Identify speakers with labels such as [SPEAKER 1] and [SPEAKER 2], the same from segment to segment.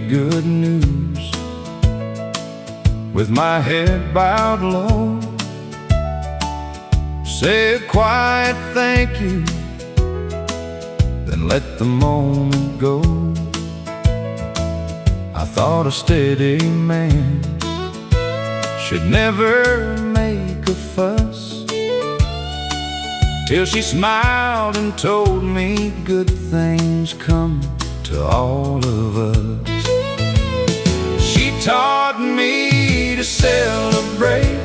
[SPEAKER 1] good news. With my head bowed low, say a quiet thank you, then let the moment go. I thought a steady man should never make a fuss, till she smiled and told me good things come to all of us. She taught me to celebrate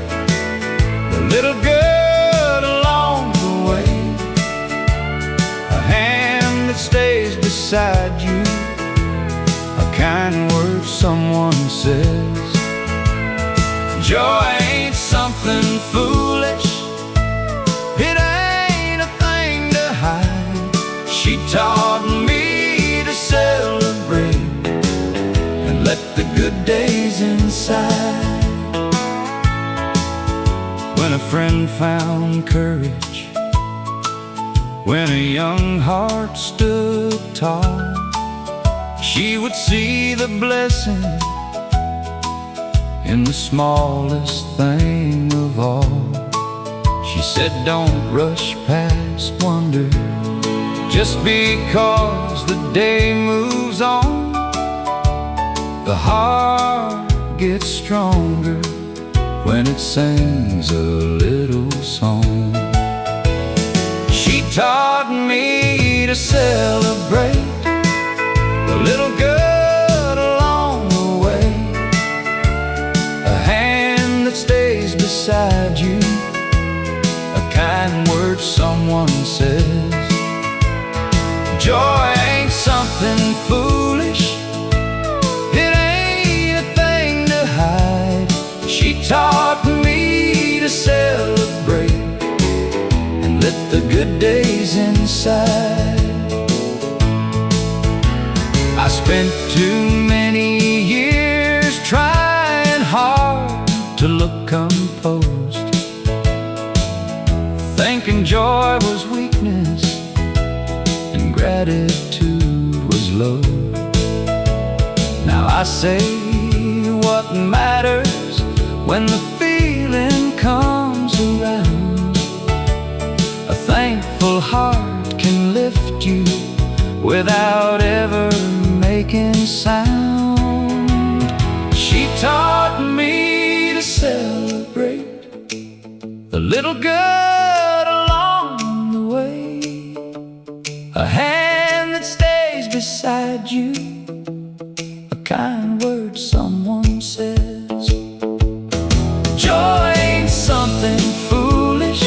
[SPEAKER 1] the little good along the way, a hand that stays beside you, a kind word someone says. Joy ain't something foolish, it ain't a thing to hide. She taught me to celebrate and let the good days inside. When a friend found courage, when a young heart stood tall, she would see the blessing in the smallest thing of all. She said, don't rush past wonder, just because the day moves on. The heart gets stronger when it sings a little song. She taught me to celebrate the little good along the way, a hand that stays beside you, a kind word someone says. Joy ain't something foolish, it ain't a thing to hide. She taught me to celebrate and let the good days inside. I spent too many years trying hard to look composed, thinking joy was weakness and gratitude was low. Now I say what matters when the feeling comes around. A thankful heart can lift you without ever making sound. She taught me to celebrate the little good along the way, a hand that stays beside you, a kind word someone says. Joy ain't something foolish,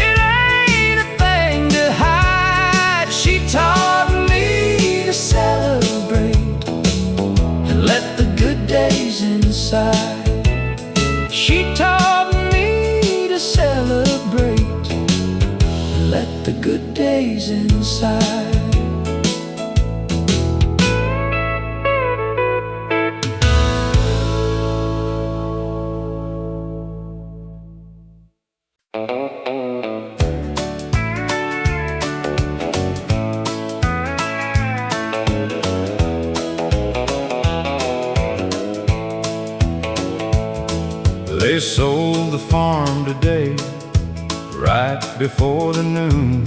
[SPEAKER 1] it ain't a thing to hide. She taught me to celebrate and let the good days inside. She taught me to celebrate and let the good days inside. They sold the farm today, right before the noon.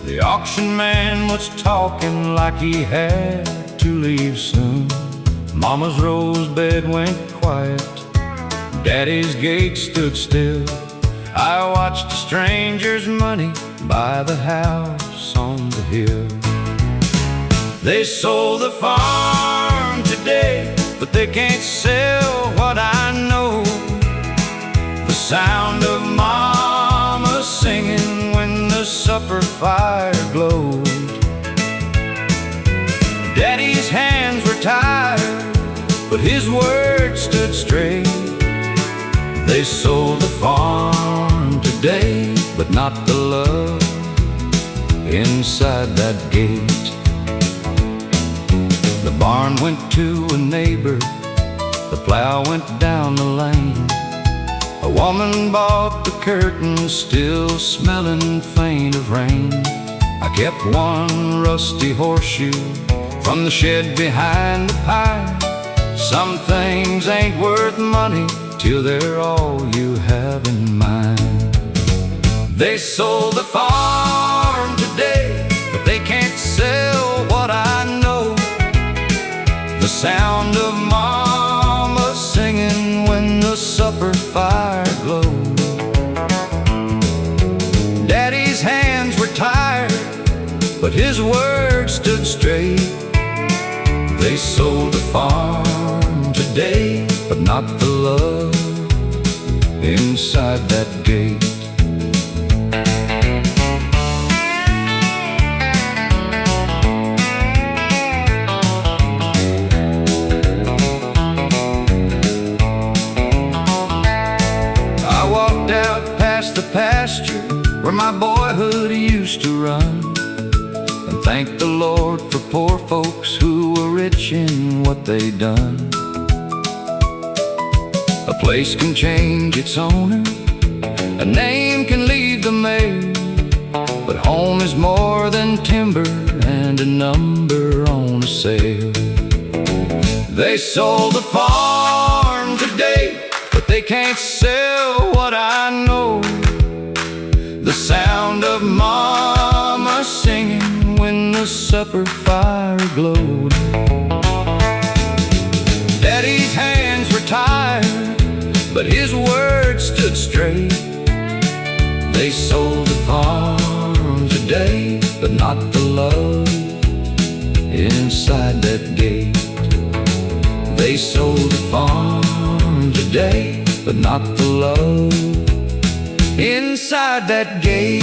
[SPEAKER 1] The auction man was talking like he had to leave soon. Mama's rose bed went quiet, Daddy's gate stood still. I watched a stranger's money buy the house on the hill. They sold the farm today, but they can't sell what I know. The sound of Mama singing when the supper fire glowed. Daddy's hands were tired, but his words stood straight. They sold the farm today, but not the love inside that gate. The barn went to a neighbor, the plow went down the lane. A woman bought the curtains, still smelling faint of rain. I kept one rusty horseshoe from the shed behind the pine. Some things ain't worth money till they're all you have in mind. They sold the farm today, but they can't sell what I know. The sound of mama singing when the supper fire glowed. Daddy's hands were tired, but his words stood straight. They sold the farm today, but not the love inside that gate. I walked out past the pasture where my boyhood used to run, and thank the Lord for poor folks who were rich in what they done. A place can change its owner, a name can leave the mayor, but home is more than timber and a number on a sale. They sold the farm today, but they can't sell what I know. The sound of mama singing when the supper fire glowed. Daddy's hands were tired, but his words stood straight. They sold the farm today, but not the love inside that gate. They sold the farm today, but not the love inside that gate.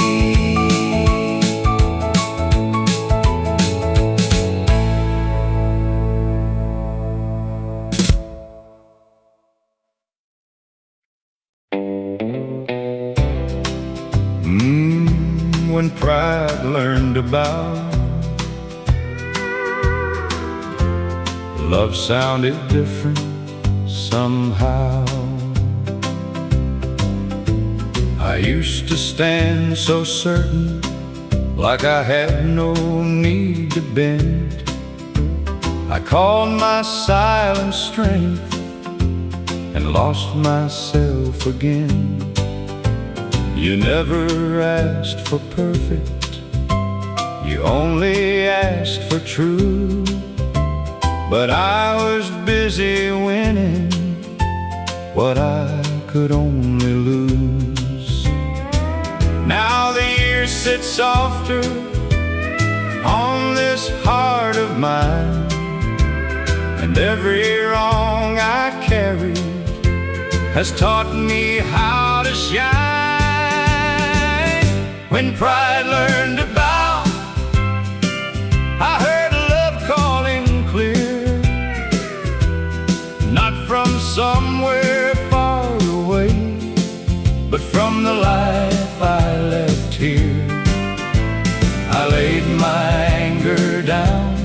[SPEAKER 1] When pride learned about love, sounded different somehow. I used to stand so certain, like I had no need to bend. I called my silent strength and lost myself again. You never asked for perfect, you only asked for true. But I was busy winning what I could only lose. Now the years sit softer on this heart of mine, and every wrong I carried has taught me how to shine. When pride learned to bow, I heard love calling clear, not from somewhere far away, but from the life I left here. I laid my anger down,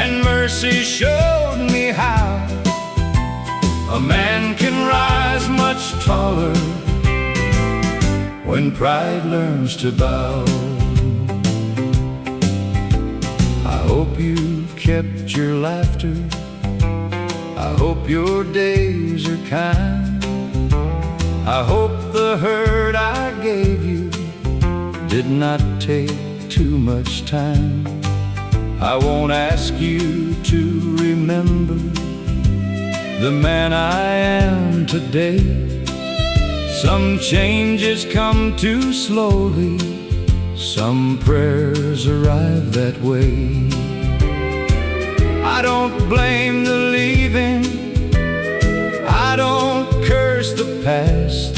[SPEAKER 1] and mercy showed me how a man can rise much taller when pride learns to bow. I hope you kept your laughter, I hope your days are kind. I hope the hurt I gave you did not take too much time. I won't ask you to remember the man I am today. Some changes come too slowly, some prayers arrive that way. I don't blame the leaving, I don't curse the past.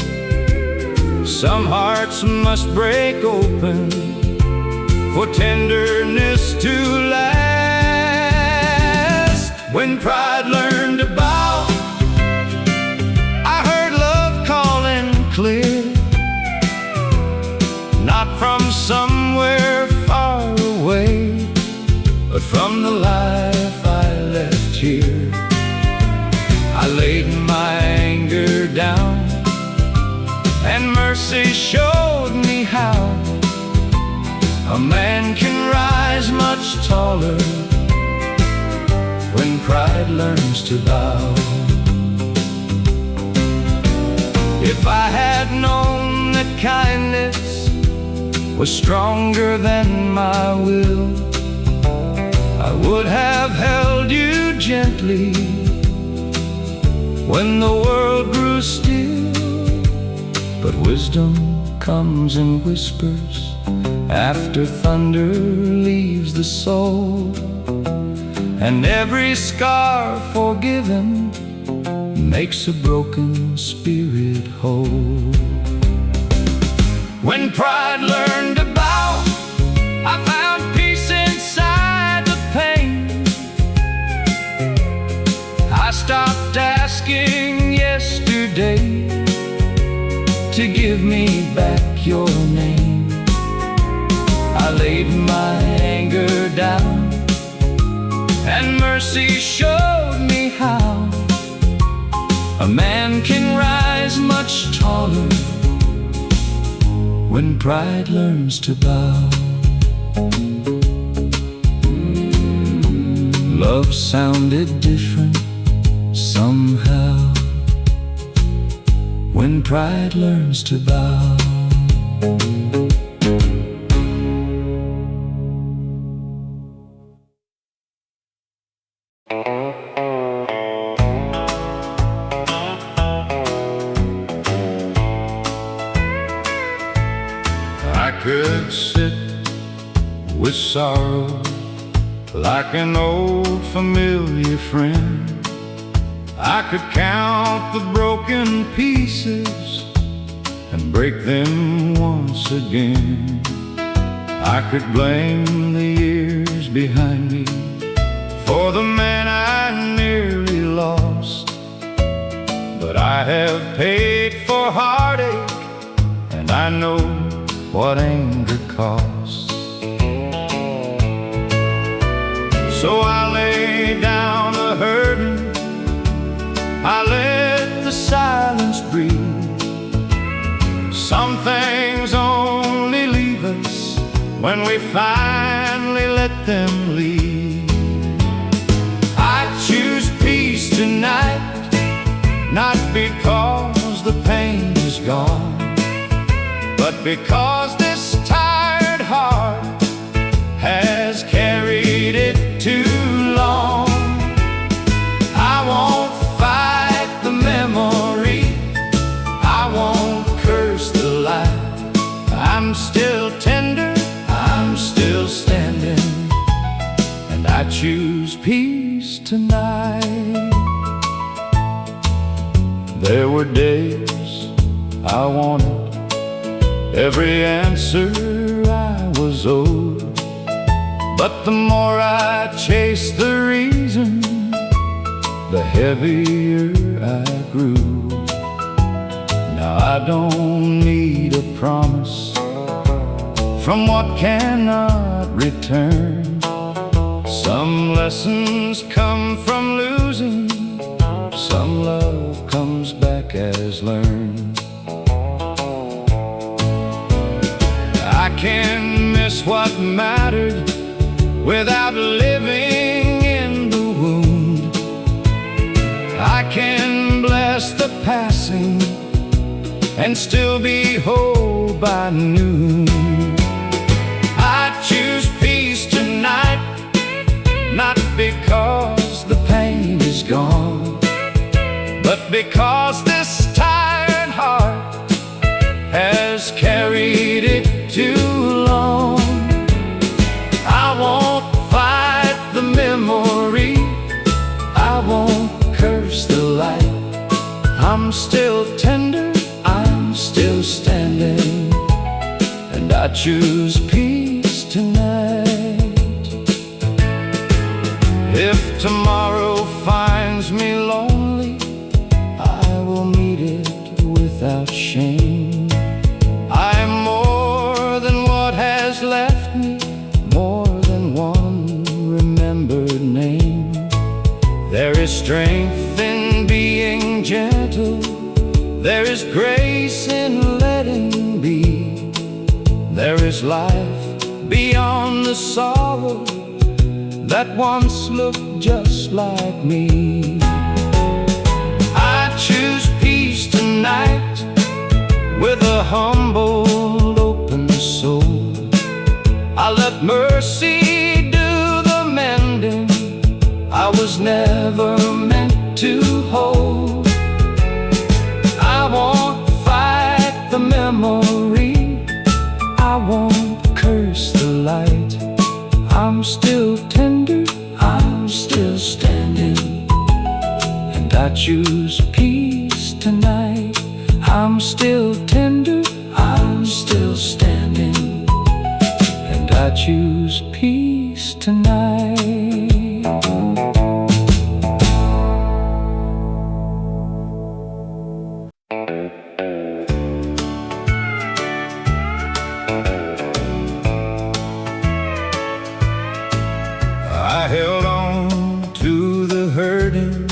[SPEAKER 1] Some hearts must break open for tenderness to last. When pride learned to bow, I heard love calling clear, not from somewhere far away, but from the life I left here. I laid my anger down, and mercy showed me how a man can rise much taller pride learns to bow. If I had known that kindness was stronger than my will, I would have held you gently when the world grew still. But wisdom comes in whispers after thunder leaves the soul, and every scar forgiven makes a broken spirit whole. When pride learned to bow, I found peace inside the pain. I stopped asking yesterday to give me back your name. I laid my anger down, and mercy showed me how a man can rise much taller when pride learns to bow. Love sounded different somehow when pride learns to bow. I could sit with sorrow like an old familiar friend. I could count the broken pieces and break them once again. I could blame the years behind me for the man I nearly lost, but I have paid for heartache, and I know what anger costs. So I lay down the hurting, I let the silence breathe. Some things only leave us when we finally let them leave. I choose peace tonight, not because the pain is gone, but because this tired heart has carried it too long. I won't fight the memory, I won't curse the light. I'm still tender, I'm still standing, and I choose peace tonight. There were days I wanted every answer I was owed, but the more I chased the reason, the heavier I grew. Now I don't need a promise from what cannot return. Some lessons come from losing, some love comes back as learned. I can miss what mattered without living in the wound. I can bless the passing and still be whole by noon. I choose peace tonight, not because the pain is gone, but because this tired heart has carried it too long. I won't fight the memory, I won't curse the light. I'm still tender, I'm still standing, and I choose peace tonight. If tomorrow finds me lonely, I will meet it without shame. I'm more than what has left me, more than one remembered name. There is strength in being gentle, there is grace in letting be. There is life beyond the sorrow that once looked just just like me. I choose peace tonight with a humble, open soul. I let mercy do the mending I was never meant to hold. I won't fight the memory, I won't curse the light. I'm still tender, I'm still standing, and I choose peace tonight. I'm still tender, I'm still standing, and I choose peace tonight. I held on to the hurting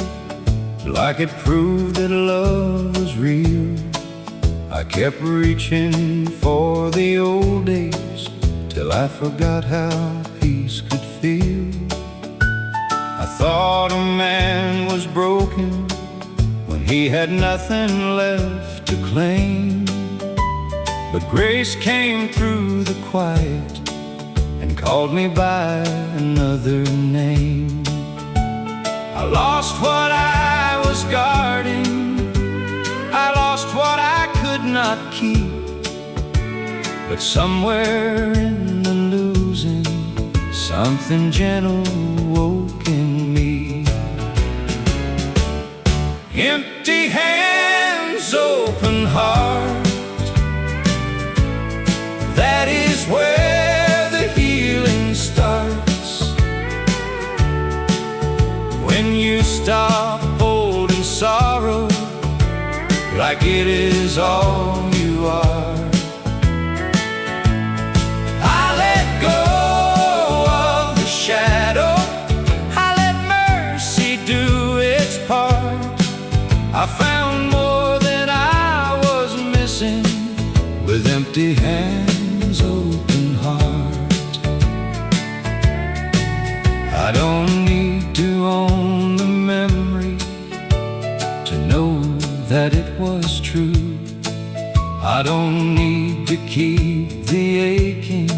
[SPEAKER 1] like it proved that love was real. I kept reaching for the old days till I forgot how peace could feel. I thought a man was broken when he had nothing left to claim. But grace came through the quiet and called me by another name. I lost what I was guarding, I lost what I could not keep. But somewhere in the losing, something gentle woke in me. Empty hands, open heart, that is where the healing starts. When you stop holding sorrow like it is all you are. I let go of the shadow, I let mercy do its part. I found more than I was missing with empty hands, open heart. I don't need to own the memory to know that it was true. I don't need to keep the aching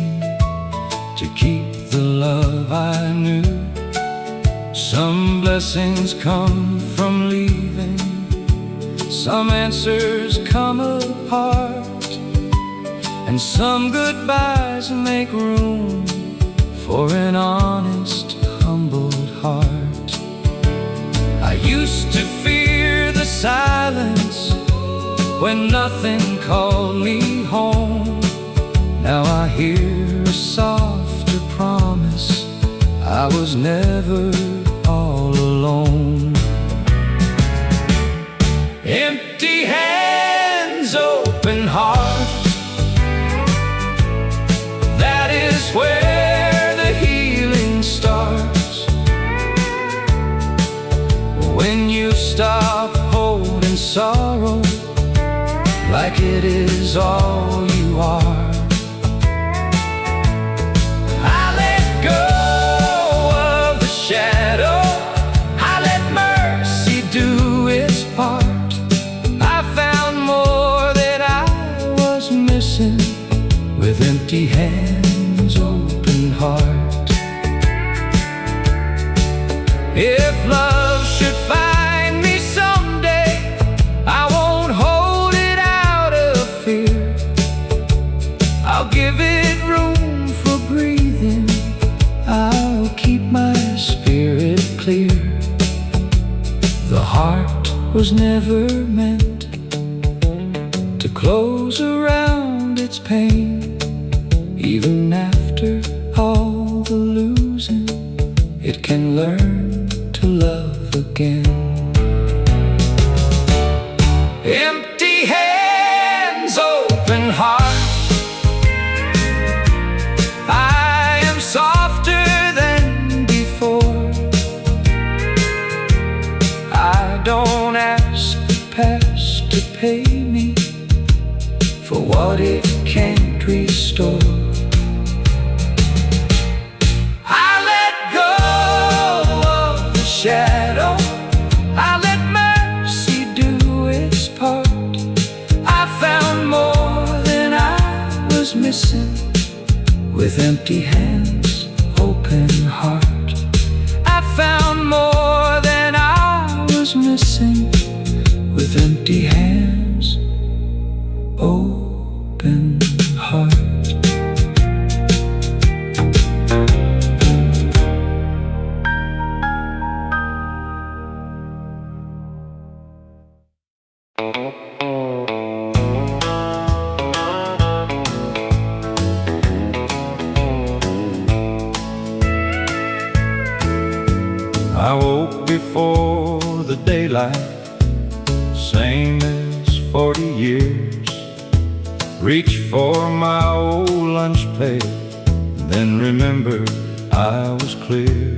[SPEAKER 1] to keep the love I knew. Some blessings come from leaving, some answers come apart, and some goodbyes make room for an honest, humbled heart. I used to fear the silence when nothing called me home. Now I hear a softer promise, I was never all alone. Empty hands, open heart, that is where the healing starts. When you stop holding sorrow like it is all you are. I let go of the shadow, I let mercy do its part. I found more that I was missing with empty hands, open heart. If love should find me someday, I won't hold it out of fear. I'll give it room for breathing, I'll keep my spirit clear. The heart was never meant to close around its pain. Even after all the losing, it can learn to love again. Empty hands, open heart, I am softer than before. I don't ask the past to pay me for what it can't restore. I let go of the shadow, missing, with empty hands, open heart. I found more than I was missing, with empty hands, open heart. I woke before the daylight, same as 40 years. Reached for my old lunch plate, then remembered I was clear.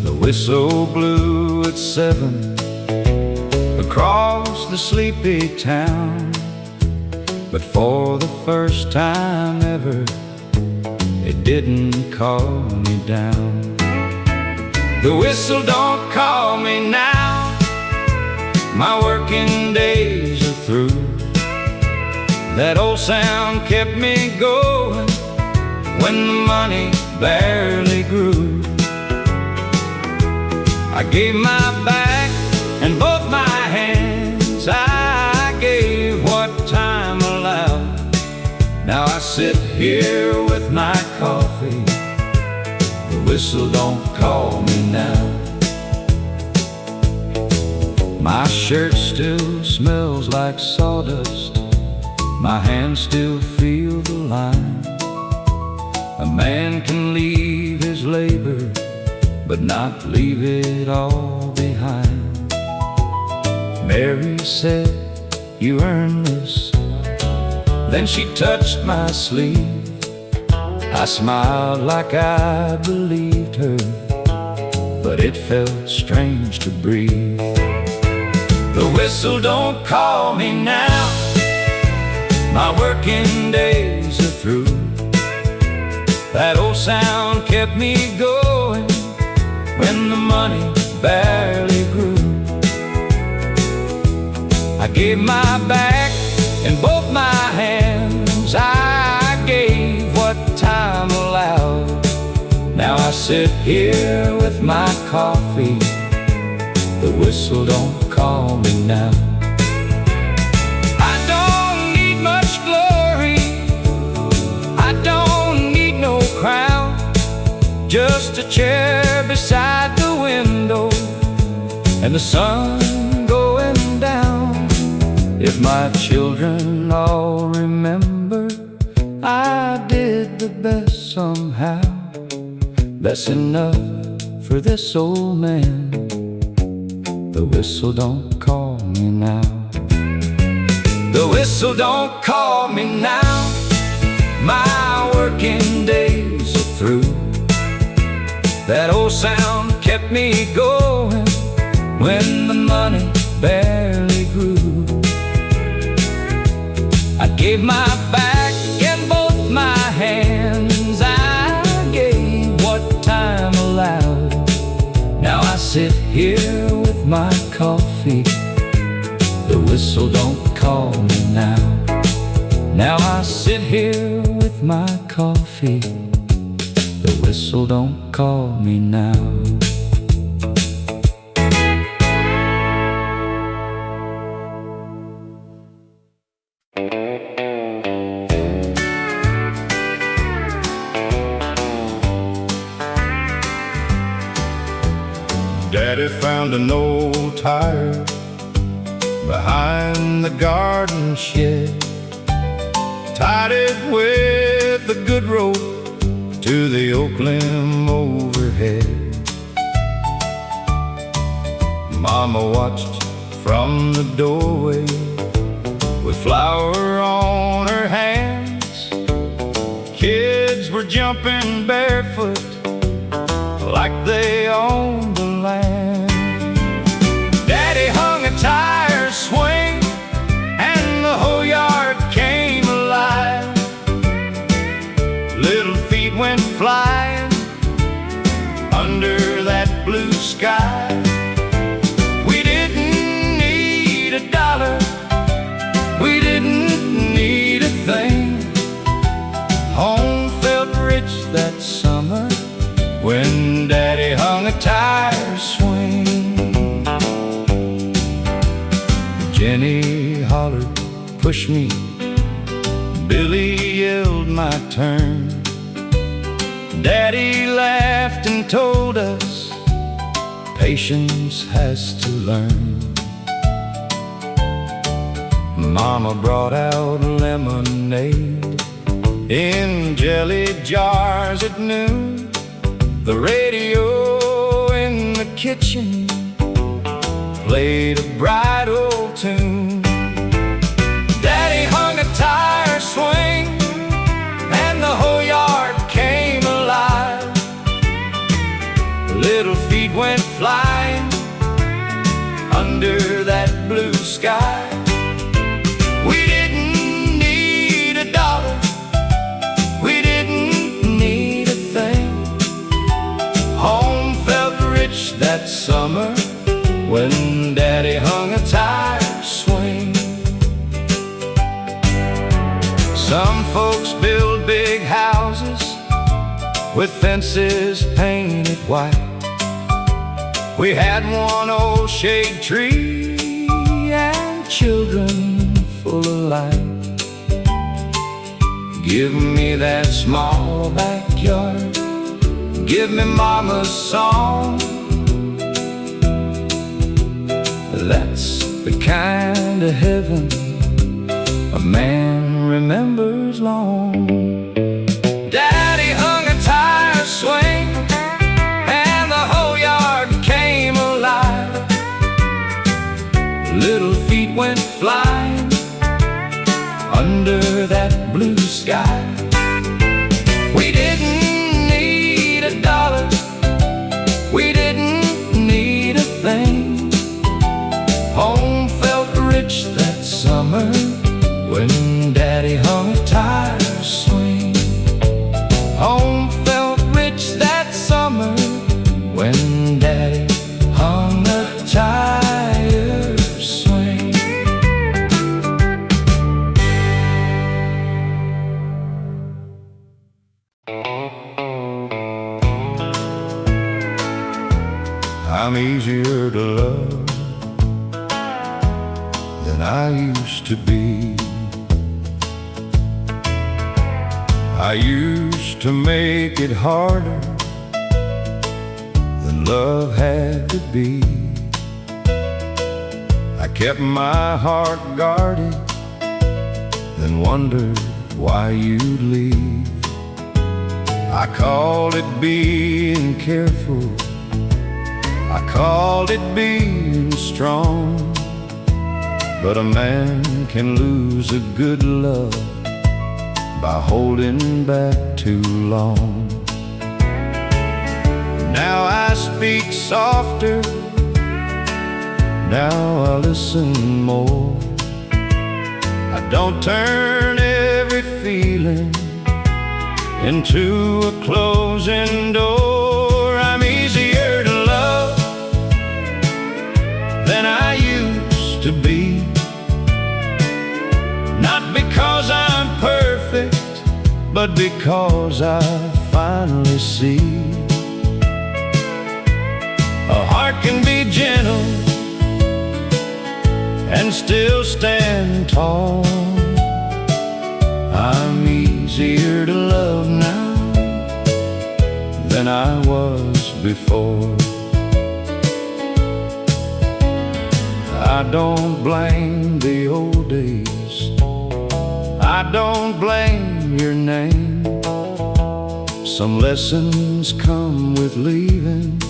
[SPEAKER 1] The whistle blew at 7 across the sleepy town, but for the first time ever, it didn't calm me down. The whistle don't call me now, my working days are through. That old sound kept me going when the money barely grew. I gave my back and both my hands, I gave what time allowed. Now I sit here with my coffee, the whistle don't call me now. My shirt still smells like sawdust, my hands still feel the line. A man can leave his labor, but not leave it all behind. Mary said, "You earned this." Then she touched my sleeve. I smiled like I believed her, but it felt strange to breathe. The whistle don't call me now, my working days are through. That old sound kept me going when the money barely grew. I gave my back and both my hands, I gave what time allowed. Now I sit here with my coffee, the whistle don't call me now. I don't need much glory, I don't need no crown, just a chair beside the window and the sun going down. If my children all remember I did the best somehow, that's enough for this old man. The whistle don't call me now. The whistle don't call me now, my working days are through. That old sound kept me going when the money barely grew. I gave my back and both my hands, I gave what time allowed. Now I sit here with my coffee, the whistle don't call me now. Now I sit here with my coffee, the whistle don't call me now.
[SPEAKER 2] Daddy found an old tire behind the garden shed, tied it with a good rope to the oak limb overhead. Mama watched from the doorway with flour on her hands. Kids were jumping barefoot like they owned the land. Daddy hung a tire swing and the whole yard came alive. Little feet went flying under that blue sky. We didn't need $1, we didn't need a thing. Daddy hollered, push me. Billy yelled, my turn. Daddy laughed and told us patience has to learn. Mama brought out lemonade in jelly jars at noon. The radio in the kitchen played a bright old tune. Daddy hung a tire swing and the whole yard came alive. Little feet went flying under that blue sky. We didn't need a dollar, we didn't need a thing. Home felt rich that summer when Daddy hung a tire swing. Some folks build big houses with fences painted white. We had one old shade tree and children full of light. Give me that small backyard, give me Mama's song. That's the kind of heaven a man remembers long. Daddy hung a tire swing and the whole yard came alive. Little feet went flying under that blue sky. We didn't need a dollar, we didn't need a thing. Home felt rich that summer when Daddy hung a tire swing. Home felt rich that summer when Daddy hung a tire swing. I'm easier to love than I used to be. I used to make it harder than love had to be. I kept my heart guarded, then wondered why you'd leave. I called it being careful, I called it being strong. But a man can lose a good love by holding back too long. Now I speak softer, now I listen more. I don't turn every feeling into a closing door. I'm easier to love than I used to be. Not because I'm perfect, but because I finally see a heart can be gentle and still stand tall. I'm easier to love now than I was before. I don't blame the old days, I don't blame your name. Some lessons come with leaving,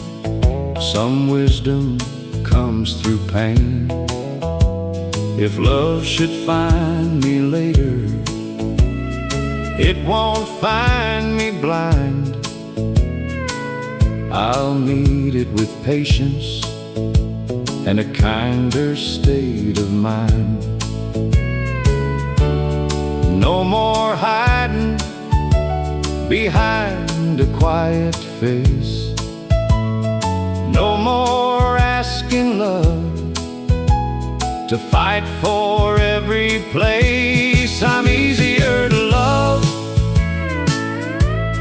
[SPEAKER 2] some wisdom comes through pain. If love should find me later, it won't find me blind. I'll meet it with patience and a kinder state of mind. No more hiding behind a quiet face, no more asking love to fight for every place. I'm easier to love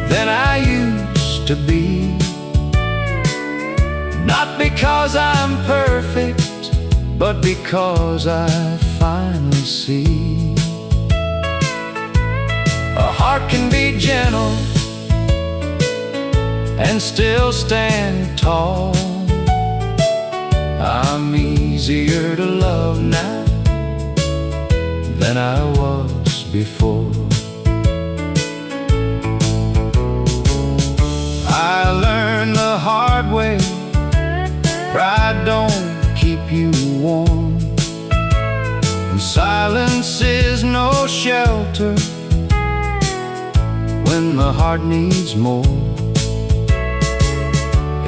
[SPEAKER 2] than I used to be. Not because I'm perfect, but because I
[SPEAKER 1] finally see. A heart can be gentle and still stand tall. I'm easier to love now than I was before. I learned the hard way, pride don't keep you warm, and silence is no shelter when the heart needs more.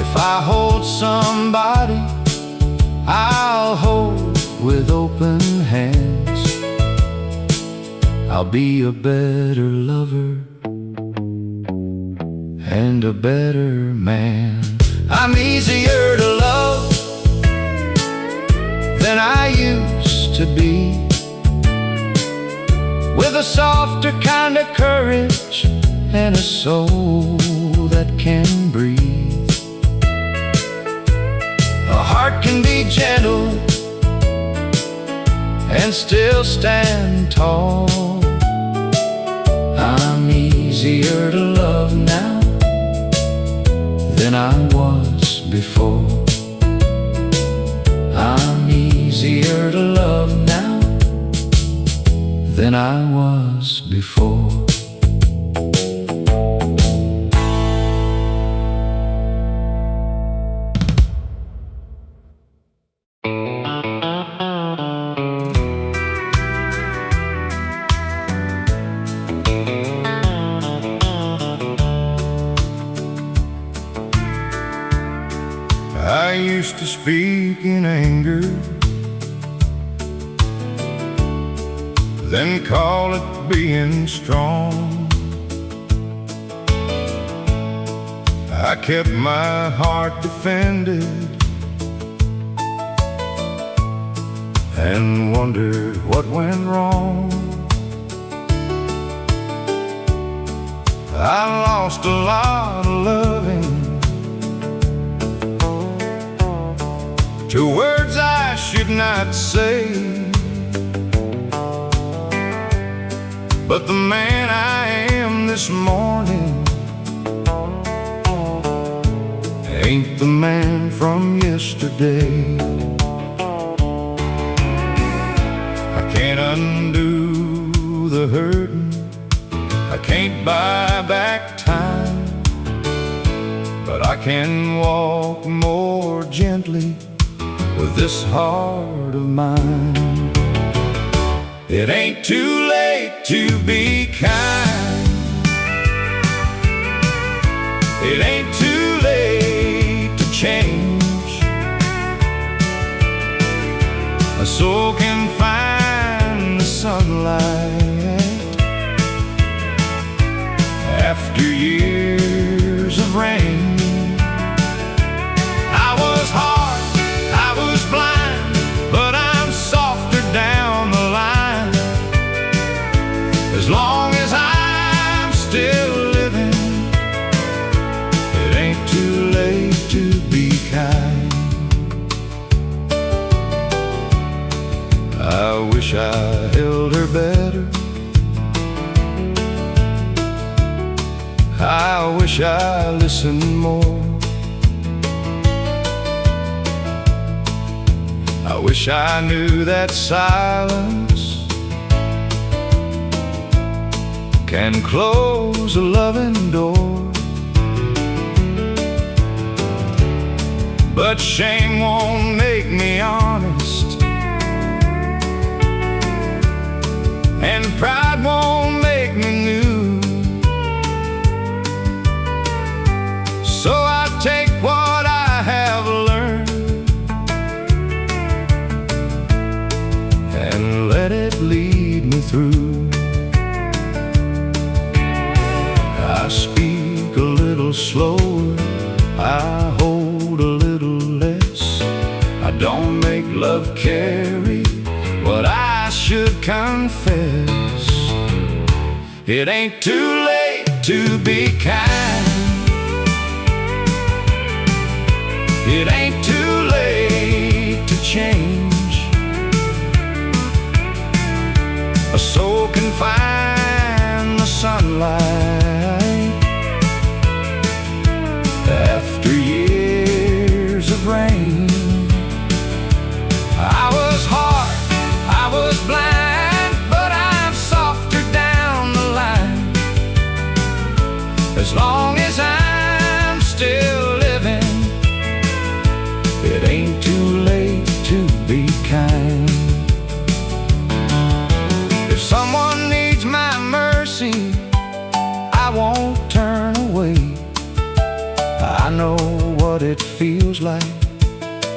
[SPEAKER 1] If I hold somebody, I'll hold with open hands. I'll be a better lover and a better man. I'm easier to love than I used to be, with a softer kind of courage and a soul that can breathe. A heart can be gentle and still stand tall. I'm easier to love now than I was before. I'm easier to love now than I was before. I used to speak in anger, then call it being strong. I kept my heart defended and wondered what went wrong. I lost a lot of loving to words I should not say, but the man I am this morning ain't the man from yesterday. I can't undo the hurting, I can't buy back time, but I can walk more gently with this heart of mine. It ain't too late to be kind. It ain't too late to change. A soul can find the sunlight after years of rain. I was hard, I was blind, but I'm softer down the line. As long as I'm still living, it ain't too late to be kind. I wish I held her better, I wish I listened more, I wish I knew that silence can close a loving door. But shame won't make me honest, and pride won't make me new. So I take what I have learned and let it lead me through. I speak a little slower, I hold a little less. I don't make love carry what I should confess. It ain't too late to be kind. It ain't too late to change. a soul can find the sunlight after years of rain. I was hard, I was blind, but I'm softer down the line. As long as I'm still living, it ain't too late to be kind. If someone needs my mercy, I won't turn away. I know what it feels like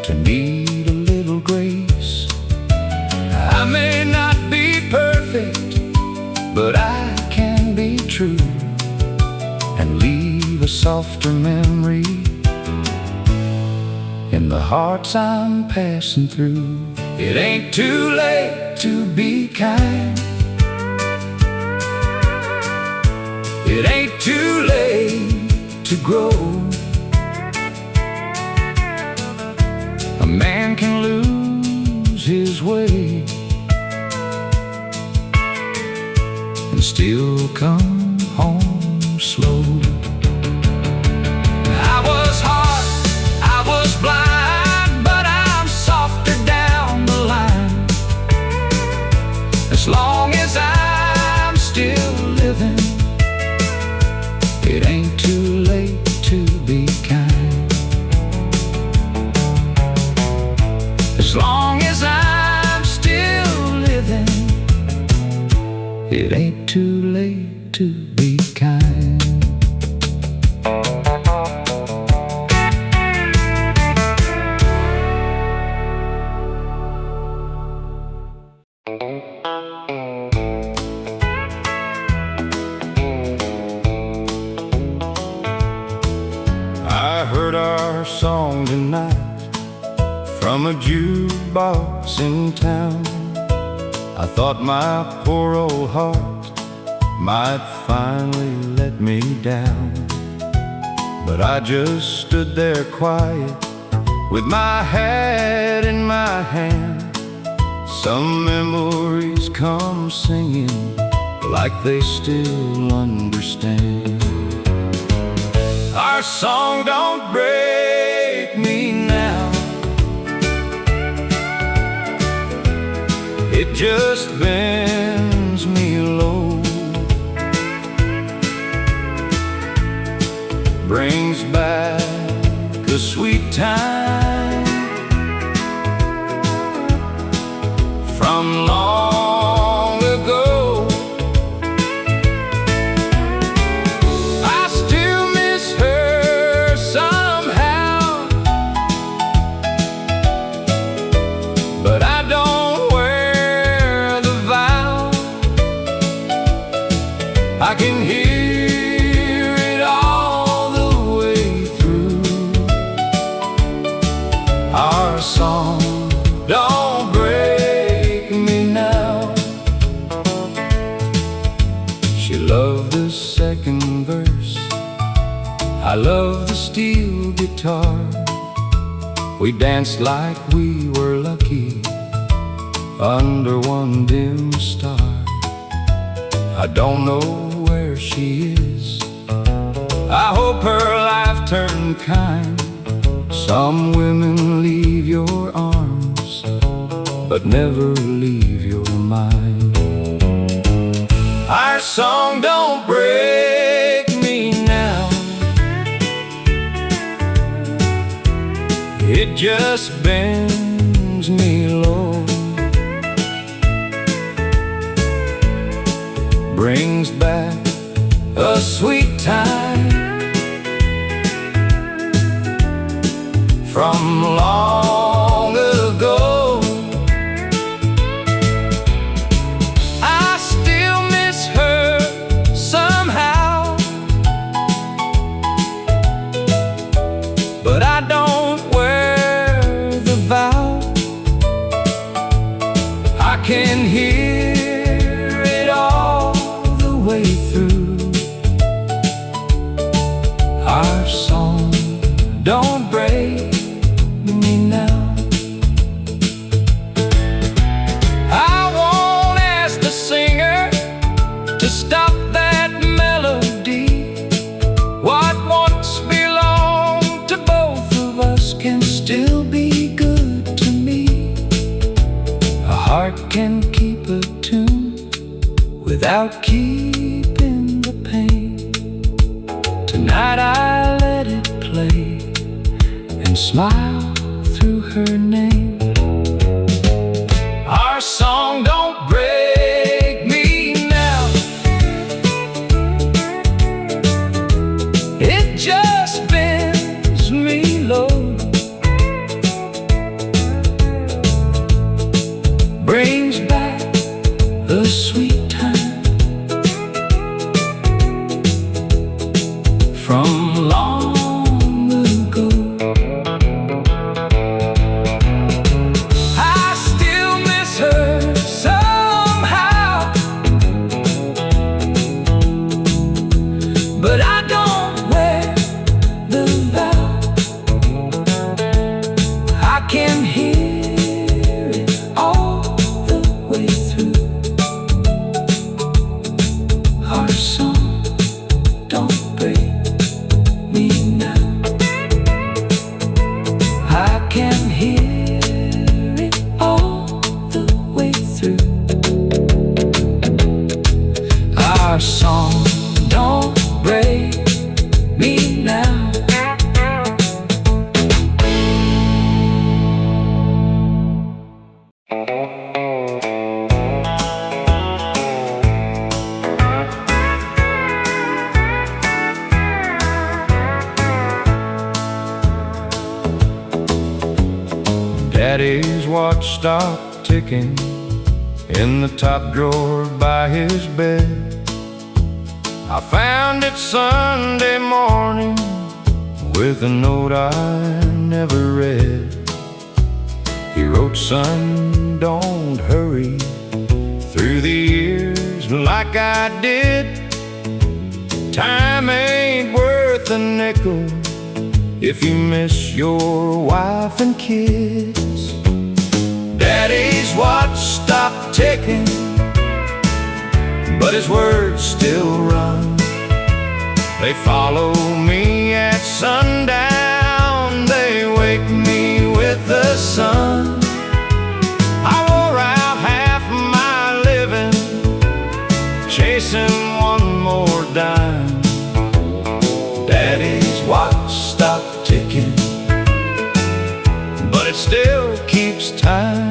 [SPEAKER 1] to need a little grace. I may not be perfect, but I can be true and leave a softer memory in the hearts I'm passing through. It ain't too late to be kind. It ain't too late to grow. A man can lose his way and still come home slow. I was hard, I was blind, but I'm softer down the line. As long as I'm still living, it ain't too late to be kind. As long as I'm still living, it ain't too late to be kind. I heard our song tonight from a jukebox in town. I thought my poor old heart might finally let me down, but I just stood there quiet with my hat in my hand. Some memories come singing like they still understand. Our song don't break me now, it just bends me low, brings back a sweet time from long ago. I still miss her somehow, but I don't wear the vow. I can hear it all the way through. Our song don't break me now. She loved the second verse, I love the steel guitar. We danced like we were lucky under one dim star. I don't know where she is, I hope her life turned kind. Some women leave your arms, but never leave your mind. Our song don't break me now, it just bends me low, brings back a sweet time from long ago. I still miss her somehow, but I don't wear the vow. I can hear it all the way through. Our song don't break me now.
[SPEAKER 2] can keep a tune without keeping the pain. Tonight I let it play and smile through her name. Our song don't break me now, it just bends me low, brings back the sweet time from long ago. I still miss her somehow, but I don't wear the vow. I can hear it all the way through. Our song don't break me now. I can hear it all the way through. Our song don't break me now.
[SPEAKER 1] Daddy's watch stopped ticking in the top drawer by his bed. I found it Sunday morning with a note I never read. He wrote, "Son, don't hurry through the years like I did. Time ain't worth a nickel if you miss your wife and kids." Daddy's watch stopped ticking, but his words still run. They follow me at sundown, they wake me with the sun. I wore out half my living chasing one more dime. Daddy's watch stopped ticking, but it still keeps time.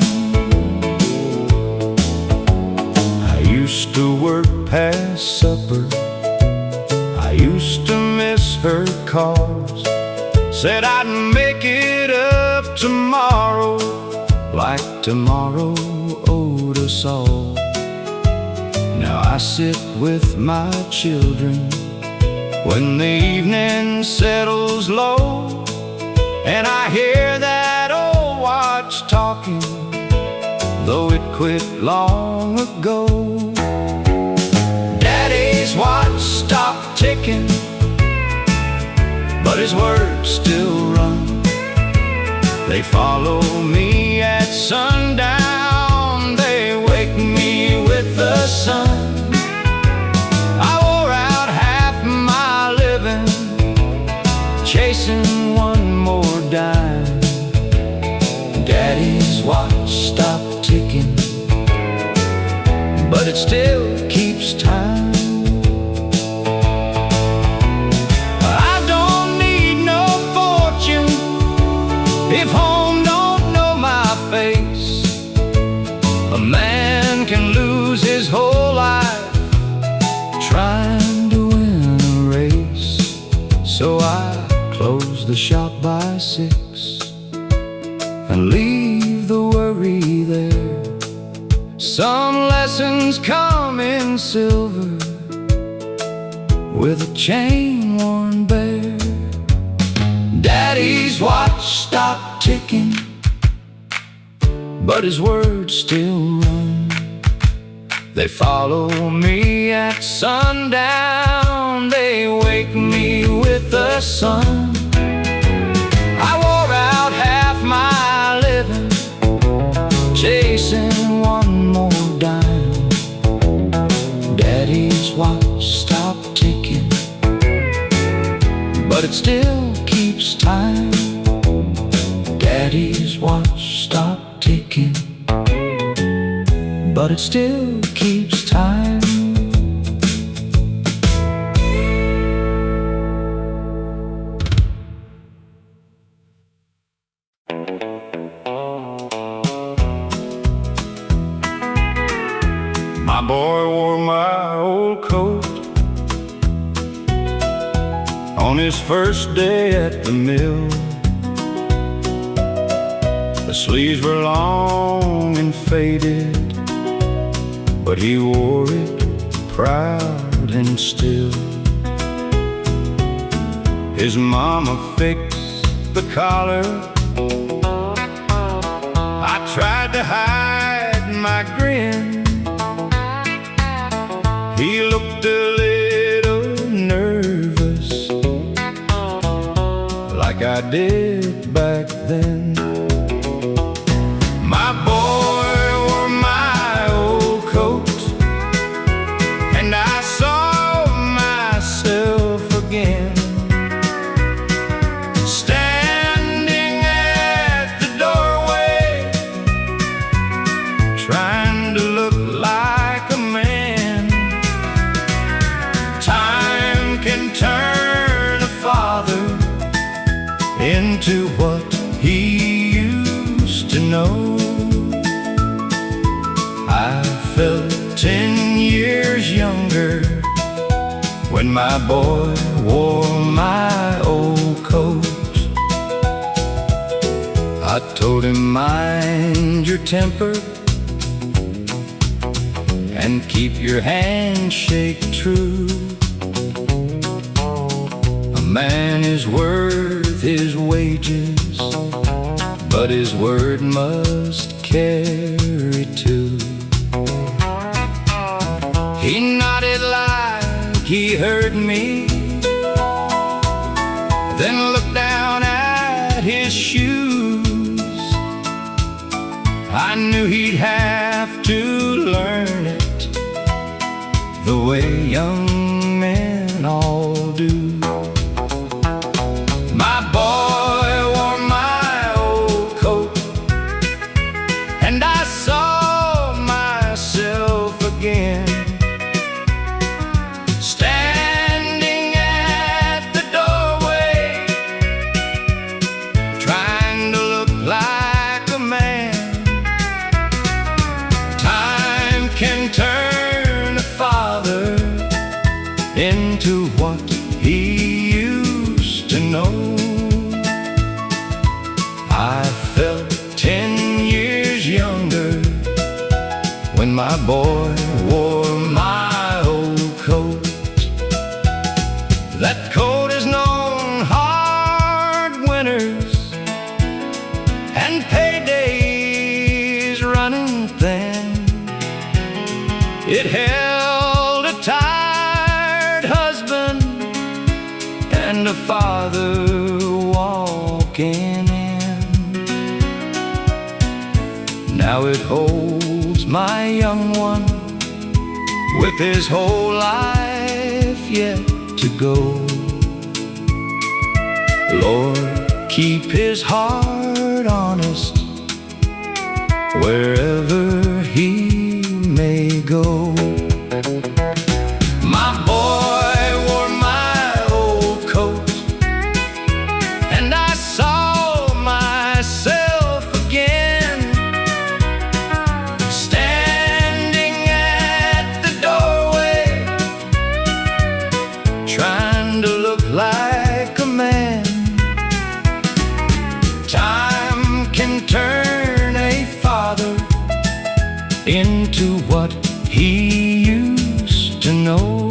[SPEAKER 1] I used to work past supper, I used to miss her calls. Said I'd make it up tomorrow, like tomorrow owed us all. Now I sit with my children when the evening settles low, and I hear that old watch talking, though it quit long ago. Daddy's watch stopped ticking, but his words still run. They follow me at sundown, they wake me with the sun. I wore out half my living chasing one more dime. Daddy's watch stopped ticking, but it still keeps time. I don't need no fortune if home don't know my face. A man can lose his whole life trying to win a race. So I close the shop by 6 and leave the worry there. Some lessons come in silver with a chain worn bare. Daddy's watch stopped ticking, but his words still run. They follow me at sundown, they wake me with the sun. I wore out half my living chasing one more dime. Daddy's watch stopped ticking, but it still keeps time. Daddy's watch stopped ticking,
[SPEAKER 2] but it still keeps time.
[SPEAKER 1] My boy wore my old coat on his first day at the mill. The sleeves were long and faded, but he wore it proud and still. His mama fixed the collar. I tried to hide my grin. He looked a little nervous, like I did back then. My boy wore my old coat, and I saw myself again, standing at the doorway, trying to look like a man. Time can turn a father into what he used to know. I felt 10 years younger when my boy wore my old coat. I told him, mind your temper and keep your handshake true. A man is worth his wages, but his word must carry too. He nodded like he heard me, then looked down at his shoes. I knew he'd have to learn it the way young men all do. My boy wore my old coat, and I saw myself again, standing at the doorway, trying to look like a man. Time can turn a father into what he used to know. I felt 10 years younger when my boy wore my old coat. That coat has known hard winters and paydays running thin. It held a tired husband and a father walking in. Now it holds my young one with his whole life yet to go. Lord, keep his heart honest wherever he may go. My boy wore my old coat, and I saw myself again, standing at the doorway, trying to look like a man. Time can turn a father into what he used to know.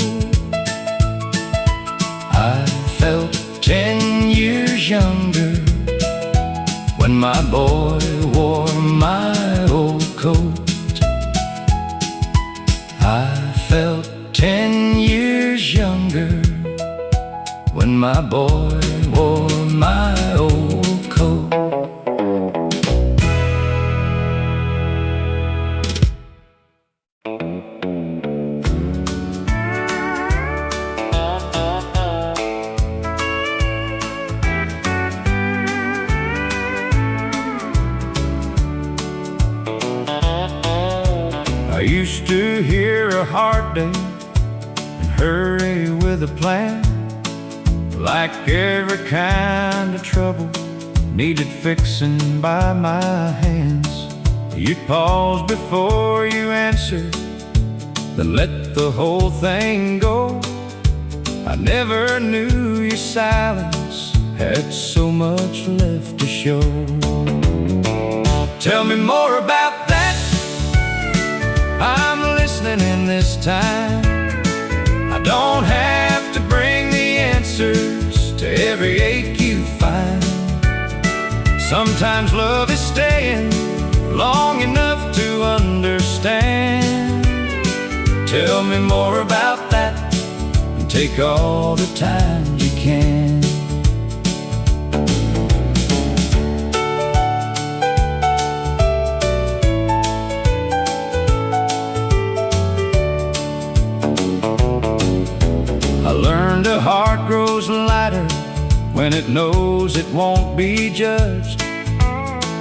[SPEAKER 1] I felt 10 years younger when my boy wore my old coat. I felt 10 years younger when my boy wore my old coat. I hard day and hurry with a plan. Like every kind of trouble needed fixing by my hands. You'd pause before you answered, then let the whole thing go. I never knew your silence had so much left to show. Tell me more about that. I'm listening in this time. I don't have to bring the answers to every ache you find. Sometimes love is staying long enough to understand. Tell me more about that, and take all the time you can. I learned a heart grows lighter when it knows it won't be judged.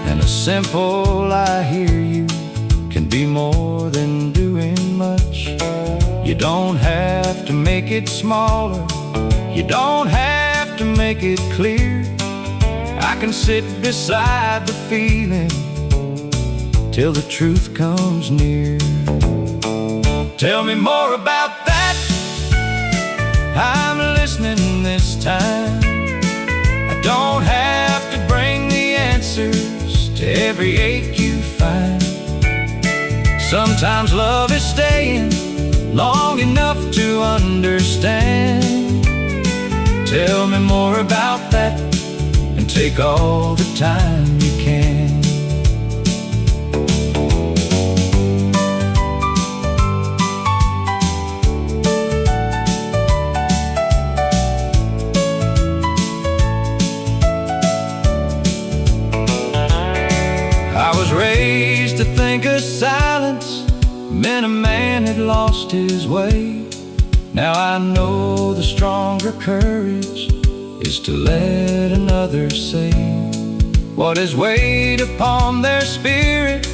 [SPEAKER 1] And a simple "I hear you" can be more than doing much. You don't have to make it smaller, you don't have to make it clear. I can sit beside the feeling till the truth comes near. Tell me more about that. I'm listening this time. I don't have to bring the answers to every ache you find. Sometimes love is staying long enough to understand. Tell me more about that, and take all the time you can. I was raised to think of silence meant a man had lost his way. Now I know the stronger courage is to let another say what has weighed upon their spirit,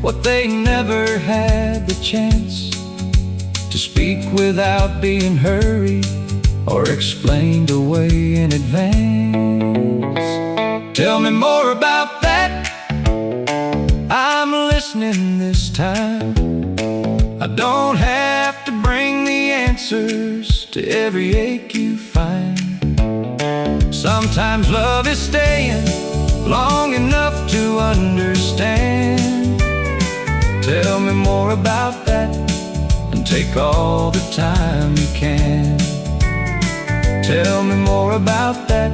[SPEAKER 1] what they never had the chance to speak without being hurried or explained away in advance. Tell me more about that. I'm listening this time. I don't have to bring the answers to every ache you find. Sometimes love is staying long enough to understand. Tell me more about that, and take all the time you can. Tell me more about that.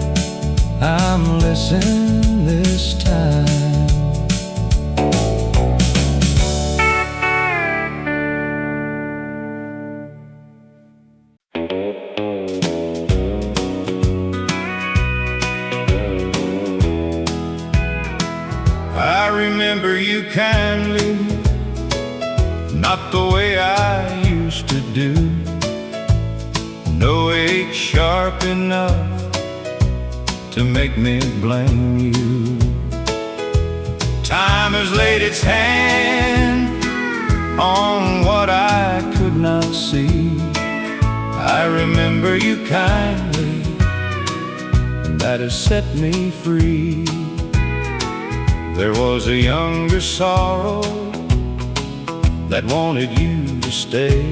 [SPEAKER 1] I'm listening this time. I remember you kindly, not the way I used to do. No ache sharp enough to make me blame you. Time has laid its hand on what I could not see. I remember you kindly, and that has set me free. There was a younger sorrow that wanted you to stay.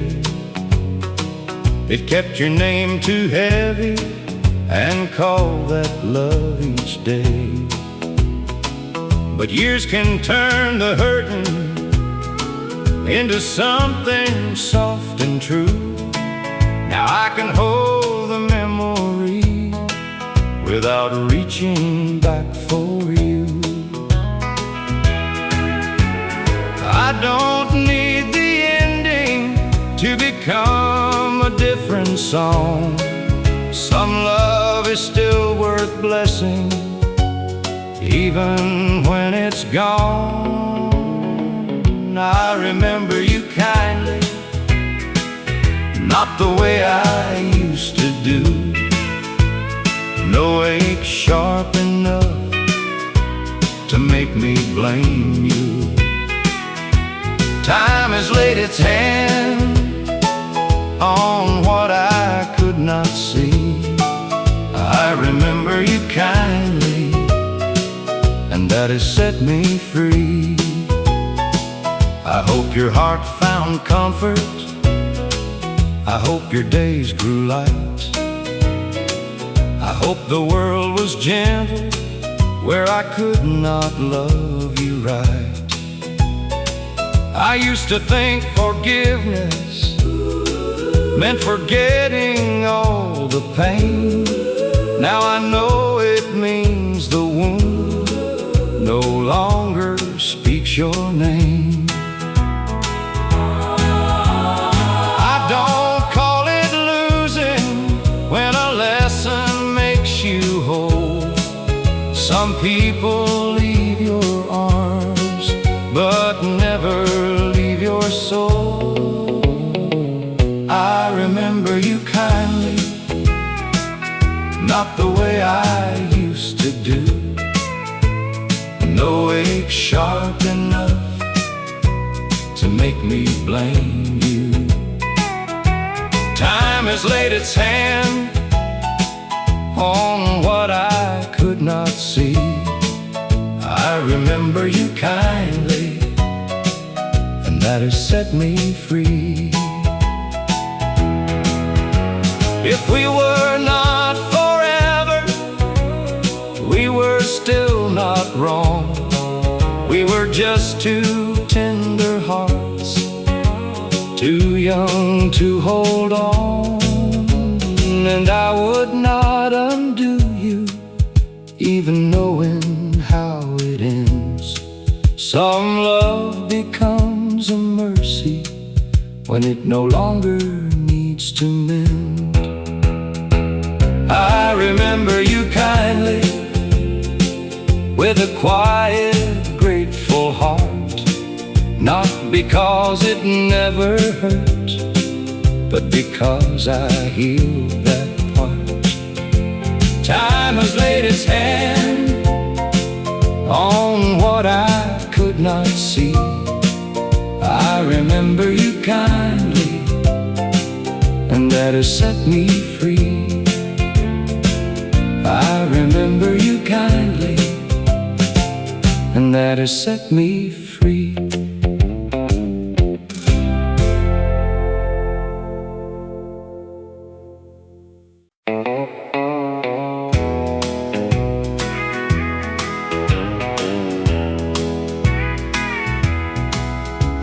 [SPEAKER 1] It kept your name too heavy and called that love each day. But years can turn the hurting into something soft and true. Now I can hold the memory without reaching back for you. I don't need the ending to become a different song. Some love is still worth blessing, even when it's gone. I remember you kindly, not the way I used to do. No ache sharp enough to make me blame you. Time has laid its hand that has set me free. I hope your heart found comfort. I hope your days grew light. I hope the world was gentle where I could not love you right. I used to think forgiveness meant forgetting all the pain. Now I know it means the wound no longer speaks your name. I don't call it losing when a lesson makes you whole. Some people leave your arms but never leave your soul. I remember you kindly, not the way I used to do. No ache sharp enough to make me blame you. Time has laid its hand on what I could not see. I remember you kindly, and that has set me free. If we were not forever, we were still not wrong. We were just two tender hearts, too young to hold on. And I would not undo you, even knowing how it ends. Some love becomes a mercy when it no longer needs to mend. I remember you kindly, with a quiet, grateful heart. Not because it never hurt, but because I healed that part. Time has laid its hand on what I could not see. I remember you kindly, and that has set me free. I remember you kindly, and that has set me free.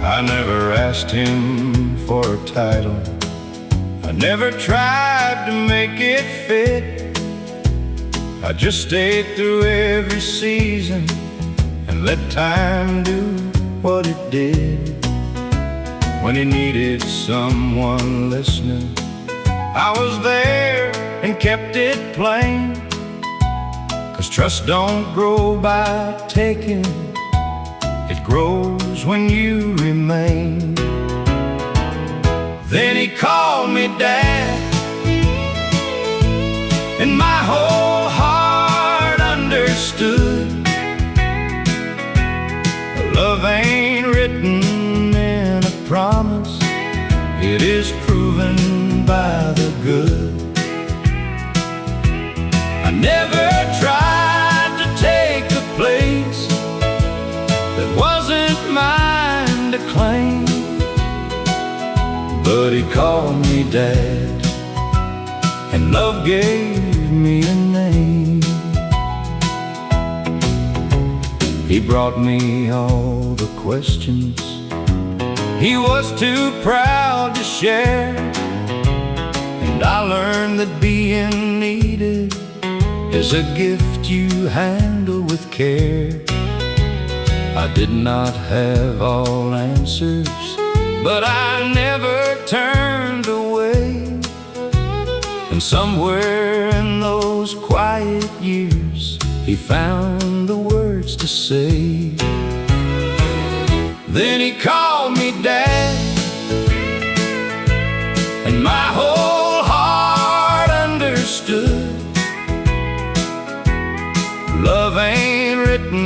[SPEAKER 1] I never asked him for a title. I never tried to make it fit. I just stayed through every season and let time do what it did. When he needed someone listening, I was there and kept it plain. 'Cause trust don't grow by taking, it grows when you remain. Then he called me Dad, and my whole heart understood. Love ain't written in a promise, it is proven by the good. I never tried to take a place that wasn't mine to claim, but he called me Dad, and love gave me a name. He brought me all the questions he was too proud to share, and I learned that being needed is a gift you handle with care. I did not have all answers, but I never turned away. And somewhere in those quiet years, he found the words to say. Then he called me Dad, and my whole heart understood. Love ain't written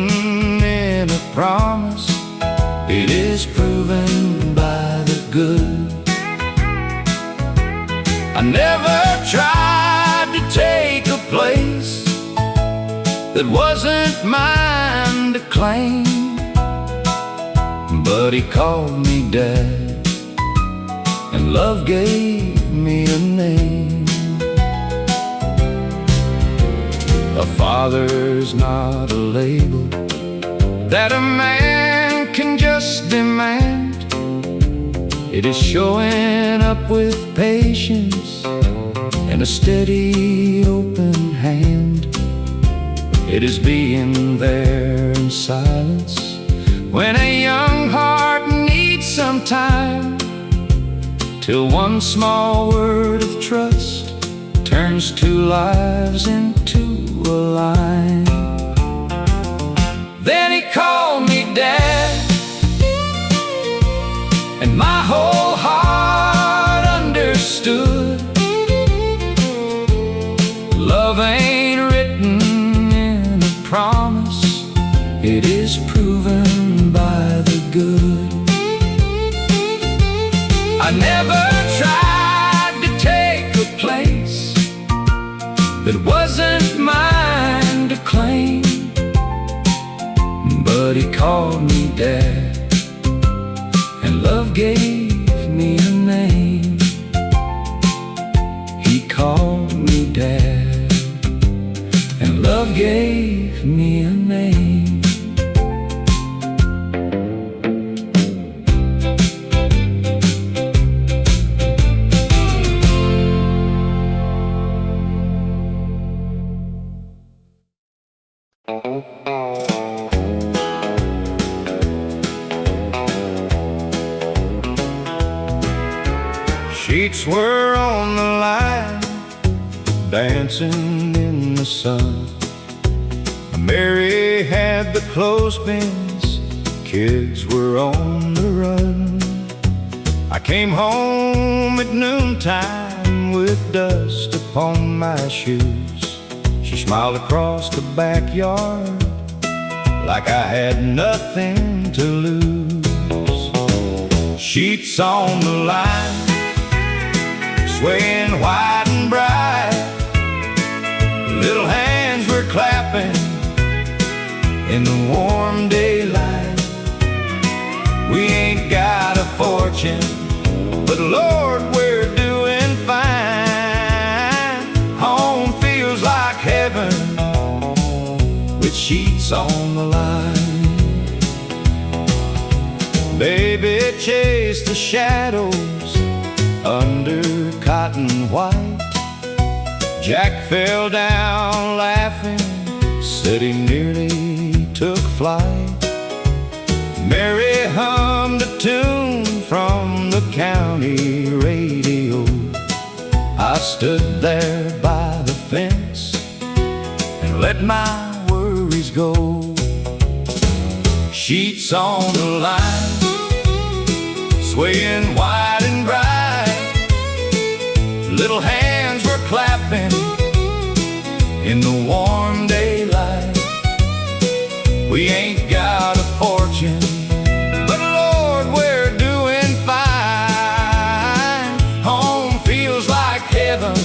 [SPEAKER 1] in a promise, it is proven by the good. I never tried to take a place that
[SPEAKER 2] that wasn't mine to claim. But he called me Dad, and love gave me a name. A father's not a label that a man can just demand. It is showing up with patience and a steady open hand. It is being there in silence when a young heart needs some time, till one small word of trust turns two lives into a line. Then he called me Dad, and my whole heart understood. Love ain't written in a promise, it is proven by the good. I never tried to take a place that wasn't mine to claim. But he called me Dad, and love gave me a name. He called me Dad, and love gave me a name. Sheets were on the line, dancing in the sun. Mary had the clothespins, kids were on the run. I came home at noontime with dust upon my shoes. She smiled across the backyard like I had nothing to lose. Sheets on the line, swaying white and bright. Little hands were clapping in the warm daylight. We ain't got a fortune, but Lord, we're doing fine. Home feels like heaven with sheets on the line. Baby chased the shadows under cotton white. Jack fell down laughing, said he nearly took flight. Mary hummed a tune from the county radio. I stood there by the fence and let my worries go. Sheets on the line, swaying wide and bright. Little hands were clapping in the warm daylight. We ain't got a fortune, but Lord, we're doing fine. Home feels like heaven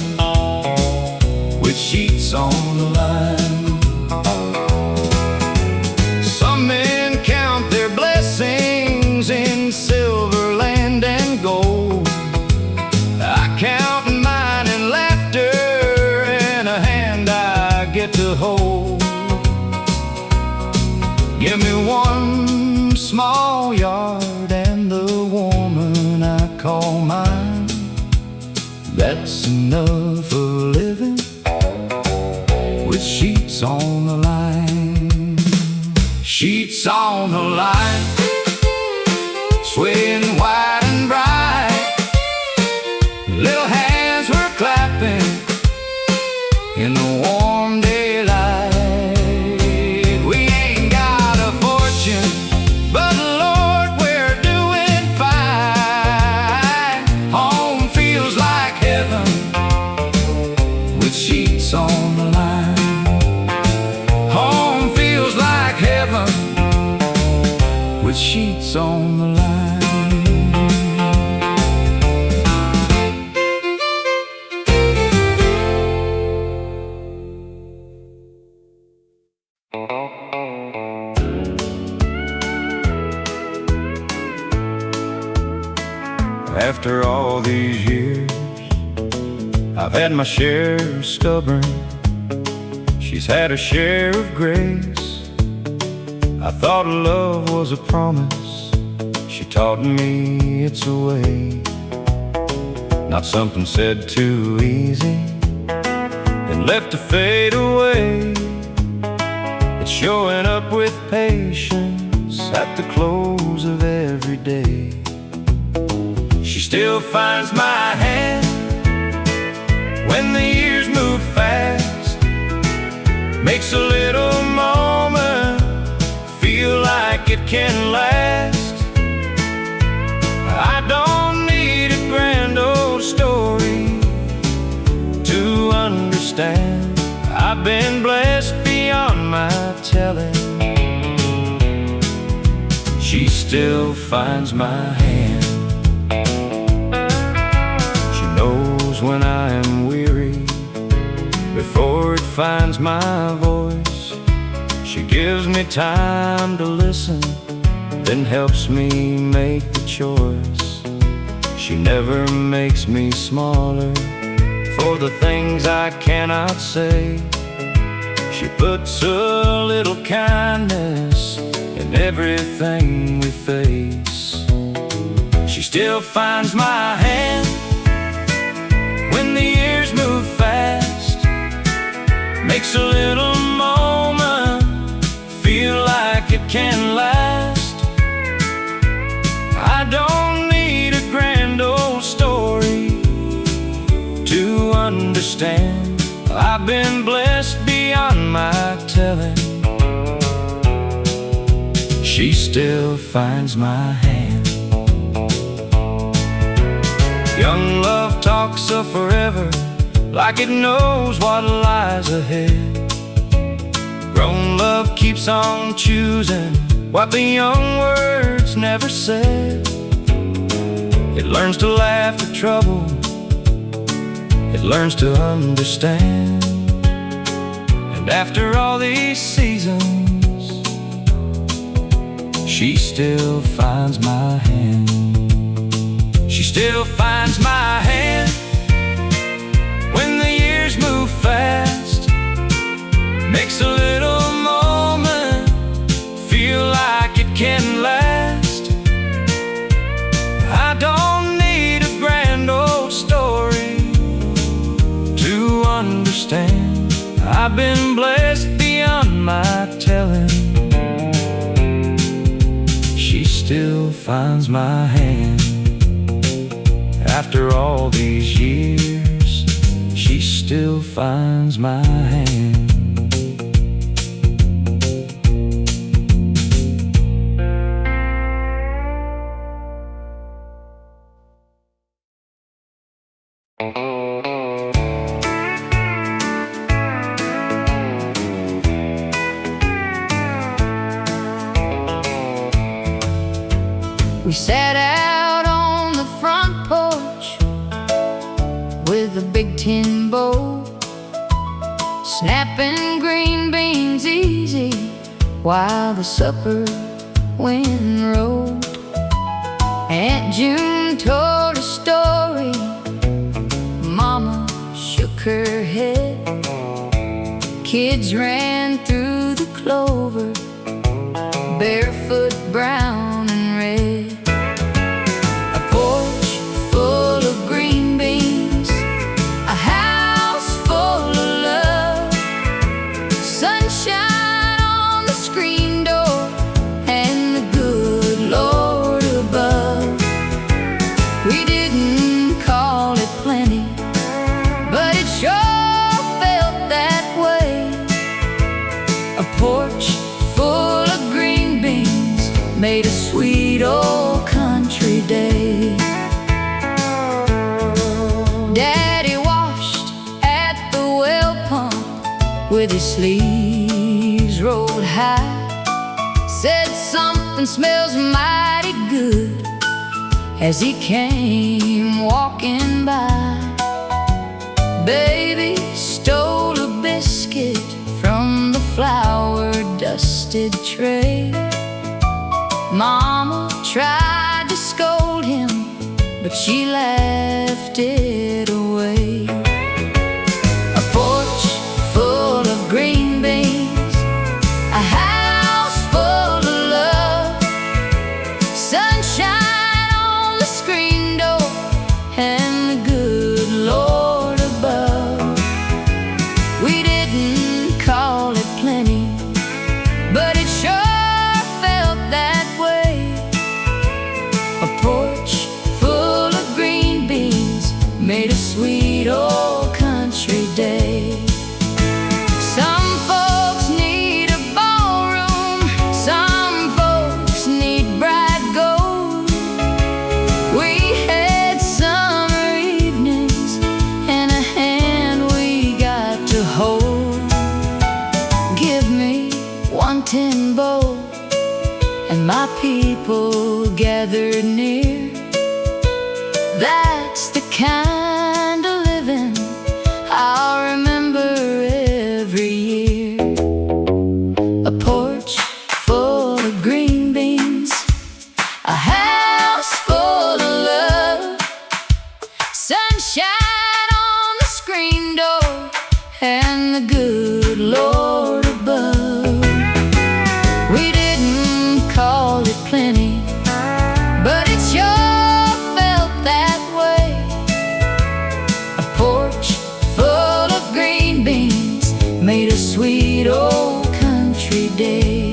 [SPEAKER 2] with sheets on the line. Some men count their blessings in silver, land, and gold. I count mine in laughter and a hand I get to hold. Give me one small yard and the woman I call mine. That's enough for living with sheets on the line. Sheets on the line, swaying wide and bright. Little hands were clapping in the warm daylight. We ain't got a fortune, but Lord, we're doing fine. Home feels like heaven with sheets on the line. Home feels like heaven with sheets on the line. After all these years, I've had my share of stubborn, she's had her share of grace. I thought love was a promise, she taught me it's a way. Not something said too easy and left to fade away. It's showing up with patience at the close of every day. She still finds my hand when the years move fast, makes a little moment feel like it can last. I don't need a grand old story to understand. I've been blessed beyond my telling. She still finds my hand. She knows when I am weary before it finds my voice. She gives me time to listen, then helps me make the choice. She never makes me smaller for the things I cannot say. She puts a little kindness in everything we face. She still finds my hand when the years move fast, makes a little moment feel like it can last. I don't need a grand old story to understand. I've been blessed beyond my telling. She still finds my hand. Young love talks of forever like it knows what lies ahead. Grown love keeps on choosing what the young words never said. It learns to laugh at trouble, it learns to understand. And after all these seasons, she still finds my hand. She still finds my hand when the years move fast, makes a little moment feel like it can last. I don't need a grand old story to understand. I've been blessed beyond my telling. She still finds my hand. After all these years, she still finds my hand.
[SPEAKER 3] We sat out on the front porch with a big tin bowl, snapping green beans easy while the supper wind rolled. Aunt June told a story, Mama shook her head. Kids ran through the clover, barefoot, brown and red. A porch full of green beans, a house full of love, sunshine on the screen door, and the good Lord above. We didn't call it plenty, but it sure felt that way. A porch full of green beans made a sweet old country day. Daddy washed at the well pump with his sleeves rolled high, said something smells mighty good as he came walking by. Baby stole a biscuit from the flour-dusted tray. Mama tried to scold him, but she left it away. A porch full of green beans, a house full of love, sunshine on the screen door, and the good Lord above. We didn't call it plenty, but it sure felt that way. A porch full of green beans made a sweet old country day. Some folks need a ballroom, some folks need bright gold. We had summer evenings and a hand we got to hold. Give me one tin bowl and my people gathered near. That's the kind of living I'll remember every year. A porch full of green beans, a house full of love, sunshine on the screen door, and the good Lord above. We didn't call it plenty, but it sure felt that way. A porch full of green beans made a sweet old country day.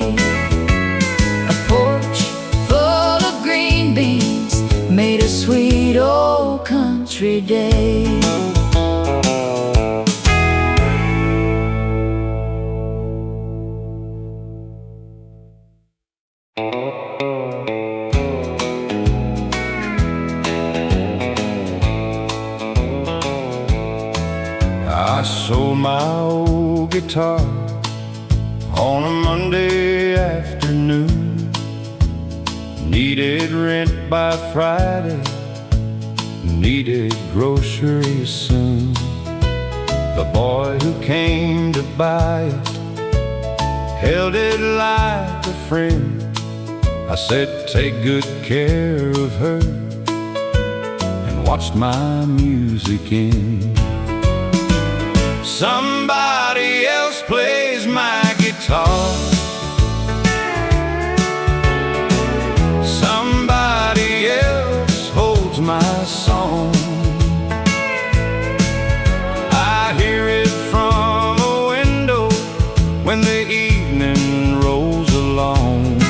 [SPEAKER 3] A porch full of green beans made a sweet old country day.
[SPEAKER 2] I sold my old guitar on a Monday afternoon. Needed rent by Friday, needed groceries soon. The boy who came to buy it held it like a friend. I said, take good care of her, and watched my music end. Somebody else plays my guitar, somebody else holds my song. I hear it from a window when the evening rolls along.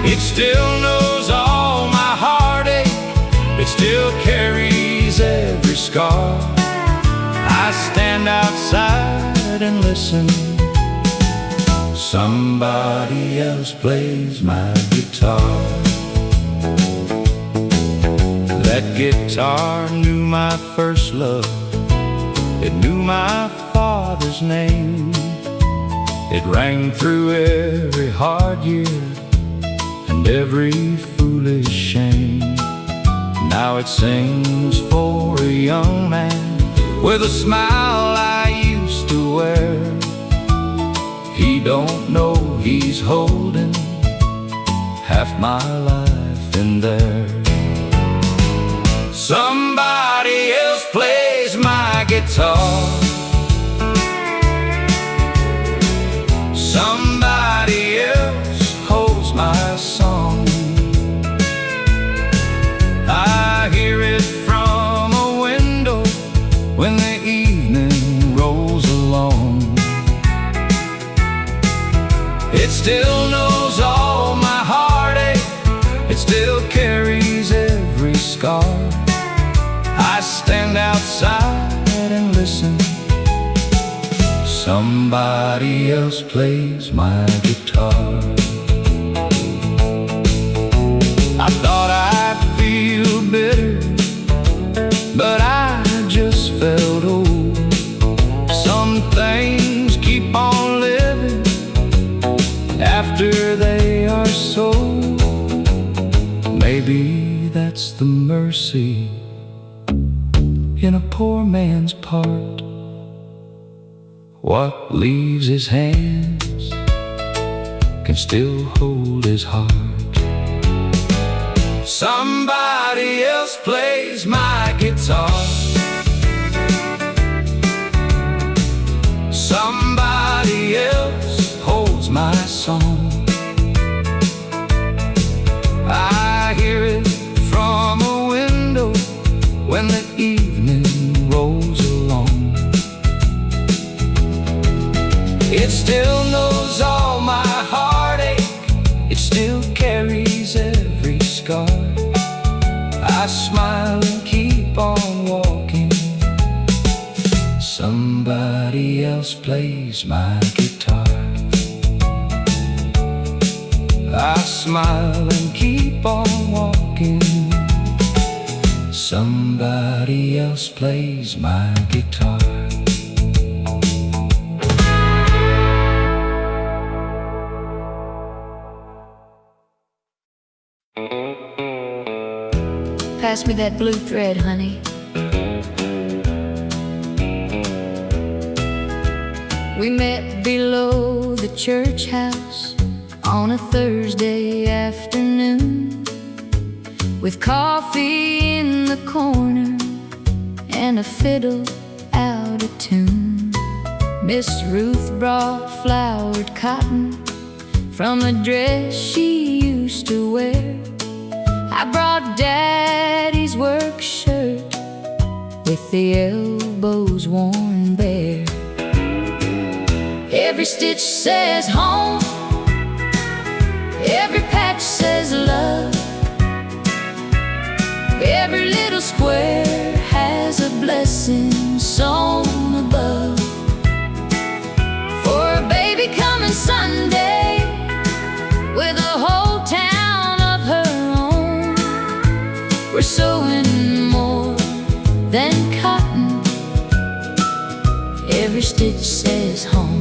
[SPEAKER 2] It still knows all my heartache, it still carries every scar. I stand outside and listen. Somebody else plays my guitar. That guitar knew my first love, it knew my father's name. It rang through every hard year and every foolish shame. Now it sings for a young man with a smile I used to wear. He don't know he's holding half my life in there. Somebody else plays my guitar, somebody else holds my song. I hear it from a window when the evening rolls along. It still knows all my heartache, it still carries every scar. I stand outside and listen. Somebody else plays my guitar. I thought I'd feel bitter, but I just felt old. Some things keep on living after they are sold. Maybe that's the mercy in a poor man's part. What leaves his hands can still hold his heart.
[SPEAKER 1] Somebody else plays my guitar. Somebody else holds my song. I hear it from a window when the evening rolls along. It still knows all my heartache. It still carries every scar. I smile and keep on walking. Somebody else plays my guitar. I smile and keep on walking. Somebody else plays my guitar.
[SPEAKER 3] Pass me that blue thread, honey. We met below the church house on a Thursday afternoon, with coffee in the corner and a fiddle out of tune. Miss Ruth brought flowered cotton from a dress she used to wear. I brought Daddy's work shirt with the elbows worn bare. Every stitch says home, every patch says love, every little square has a blessing sewn above. For a baby coming Sunday with a whole town of her own, we're sewing more than cotton. Every stitch says home.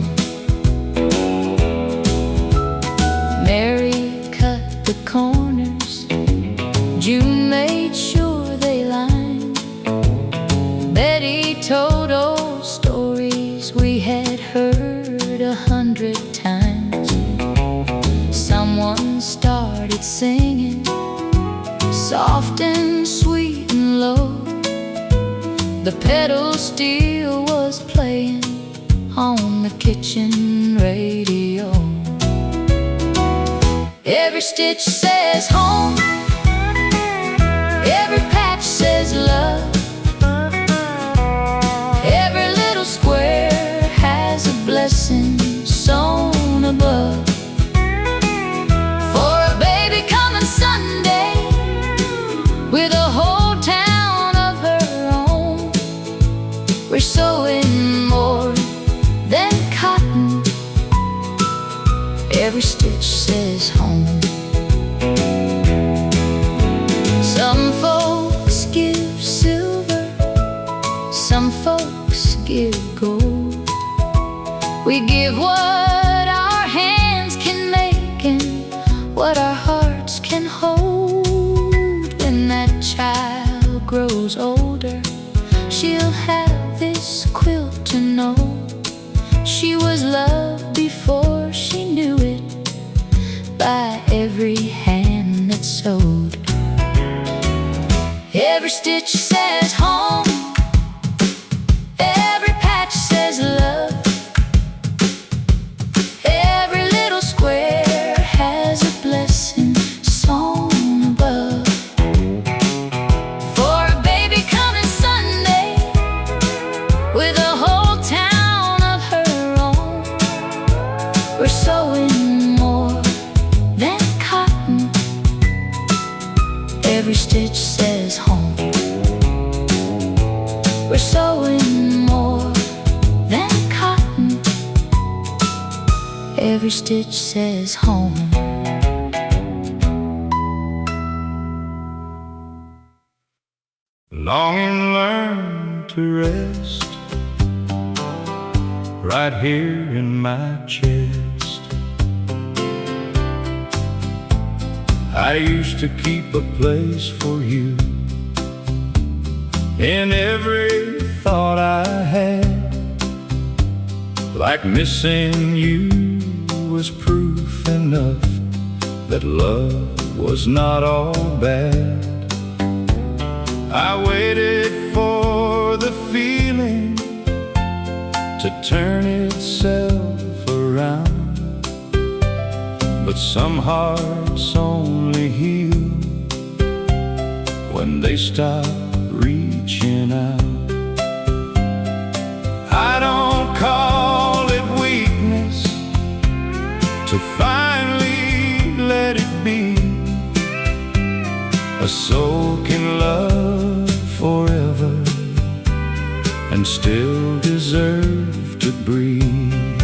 [SPEAKER 3] Mary cut the corners, June made sure they lined. Betty told old stories we had heard 100 times. Someone started singing, soft and sweet and low. The pedal steel was playing on the kitchen radio. Every stitch says home, every patch says love, every little square has a blessing sewn above. For a baby coming Sunday with a whole town of her own, we're sewing more than cotton. Every stitch says home. Some folks give silver, some folks give gold. We give what our hands can make and what our hearts can hold. When that child grows older, she'll have this quilt to know she was loved before she knew it, by every hand that sewed. Every stitch says home, every patch says love, every little square has a blessing sewn above. For a baby coming Sunday with a whole town of her own, we're sewing more than cotton. Every stitch says home. We're sewing more than cotton. Every stitch says home.
[SPEAKER 1] Longing learned to rest right here in my chest. I used to keep a place for you in every thought I had, like missing you was proof enough that love
[SPEAKER 2] was not all bad. I waited for the feeling to turn itself around, but some hearts only heal when they stop reaching out. I don't call it weakness to finally let it be. A soul can love forever and still deserve to breathe.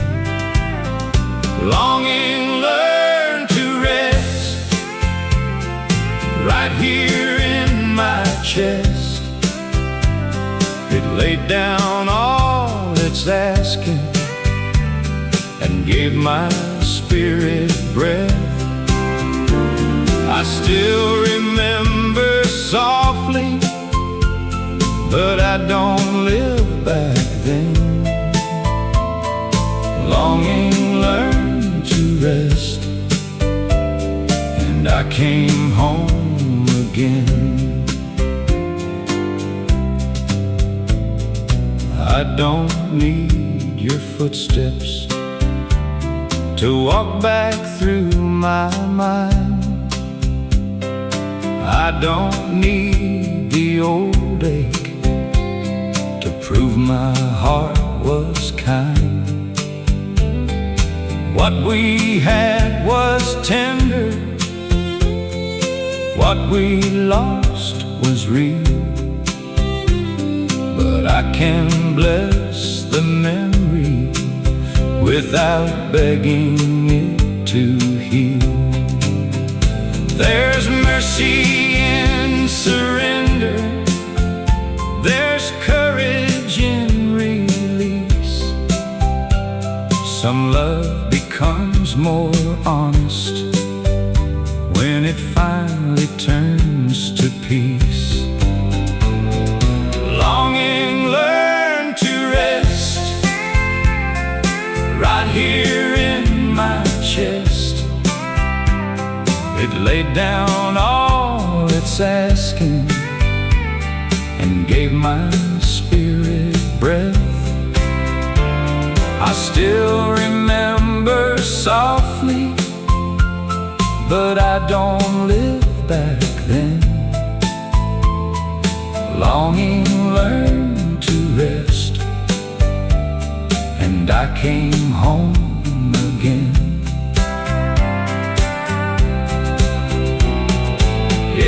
[SPEAKER 2] Longing learned to rest right here in my chest. It laid down all it's asking and gave my spirit breath. I still remember softly, but I don't live back then. Longing learned to rest, and I came home again. I don't need your footsteps to walk back through my mind. I don't need the old ache to prove my heart was kind. What we had was tender, what we lost was real. But I can bless the memory without begging it to heal. There's mercy in surrender, there's courage in release. Some love becomes more honest when it finally turns to peace. Longing learned to rest right here in my chest. It laid down all it's asking and gave my spirit breath. I still remember softly, but I don't live back then. Longing learned to rest, and I came home again.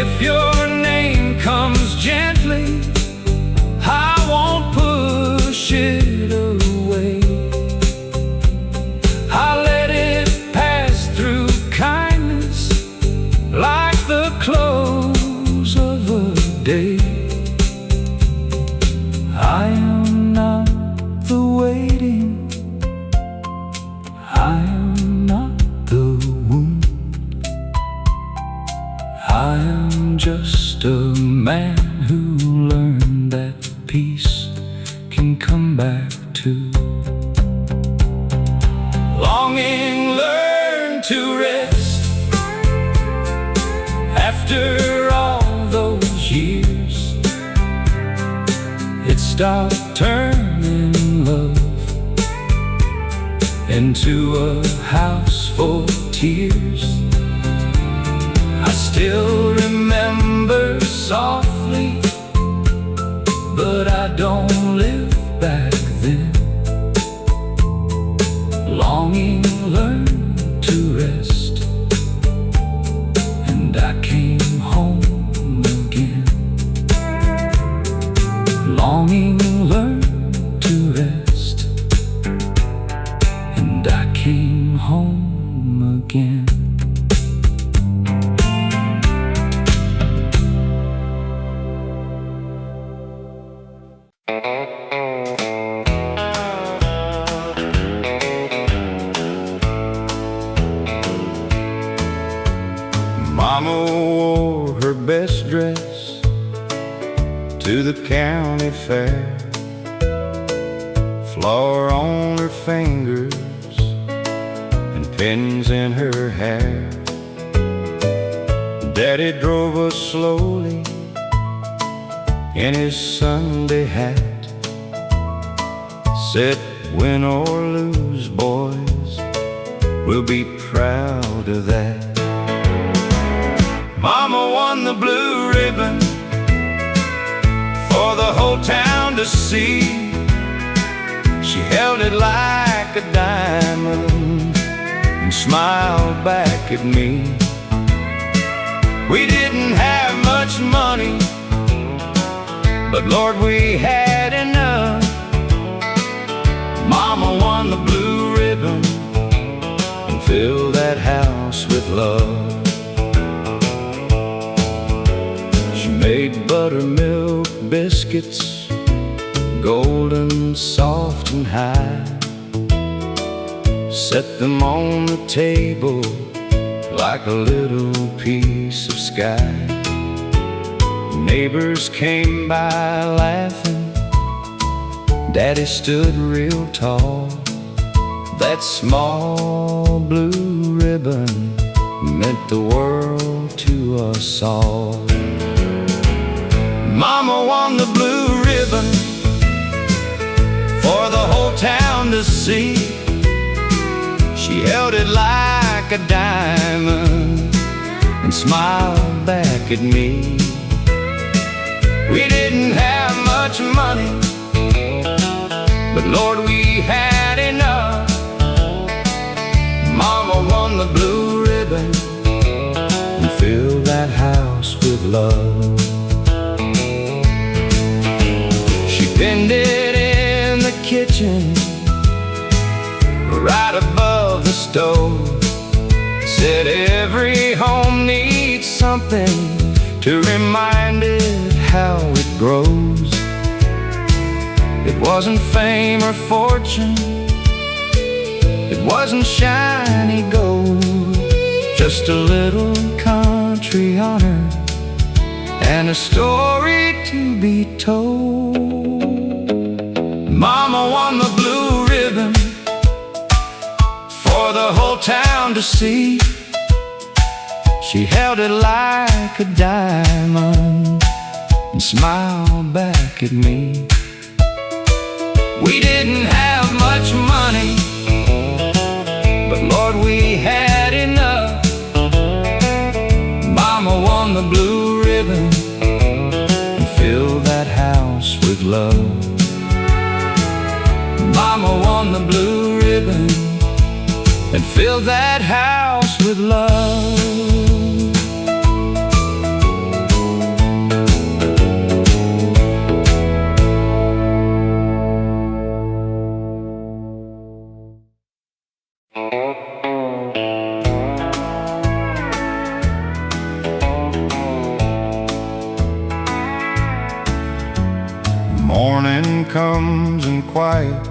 [SPEAKER 2] If your name comes gently, I won't push it away. I let it pass through kindness like the close of a day. I am not the waiting, I am not the wound. I am just a man who learned that peace can come back too. Longing learned to rest after all those years. It stopped turning love into a house full of tears. I still remember softly, but I don't live back then. Longing learned to rest, and I came home again. Longing learned to rest, and I came home again. Mama wore her best dress to the county fair, flower on her fingers and pins in her hair. Daddy drove us slowly in his Sunday hat. Said, win or lose, boys, we'll be proud of that. Mama won the blue ribbon for the whole town to see. She held it like a diamond and smiled back at me. We didn't have much money, but Lord, we had enough. Mama won the blue ribbon and filled that house with love. She made buttermilk biscuits, golden, soft and high. Set them on the table like a little piece of sky. Neighbors came by laughing. Daddy stood real tall. That small blue ribbon meant the world to us all. Mama won the blue ribbon for the whole town to see. She held it like a diamond and smiled back at me. We didn't have much money, but Lord, we had enough. Mama won the blue ribbon and filled that house with love. She pinned it in the kitchen right above the stove. Said every home needs something to remind it how it grows. It wasn't fame or fortune, it wasn't shiny gold, just a little country honor and a story to be told. Mama won the blue ribbon for the whole town to see. She held it like a diamond and smiled back at me. We didn't have much money, but Lord, we had enough. Mama won the blue ribbon and filled that house with love. Mama won the blue ribbon and filled that house with love. Morning comes and quiet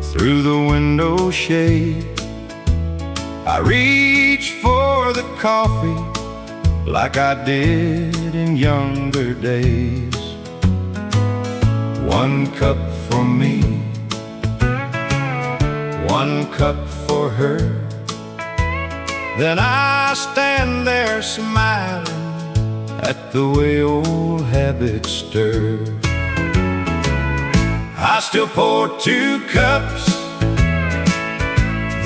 [SPEAKER 2] through the window shade. I reach for the coffee like I did in younger days. One cup for me, one cup for her. Then I stand there smiling at the way old habits stir. I still pour 2 cups,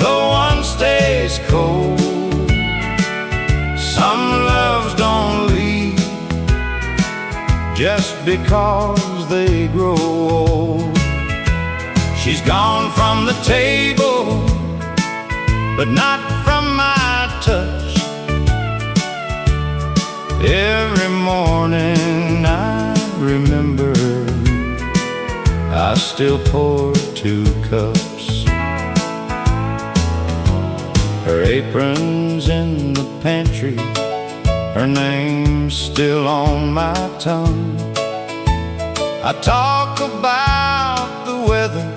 [SPEAKER 2] though one stays cold. Some loves don't leave just because they grow old. She's gone from the table, but not from my touch. Every morning I remember I still pour 2 cups. Her apron's in the pantry, her name's still on my tongue. I talk about the weather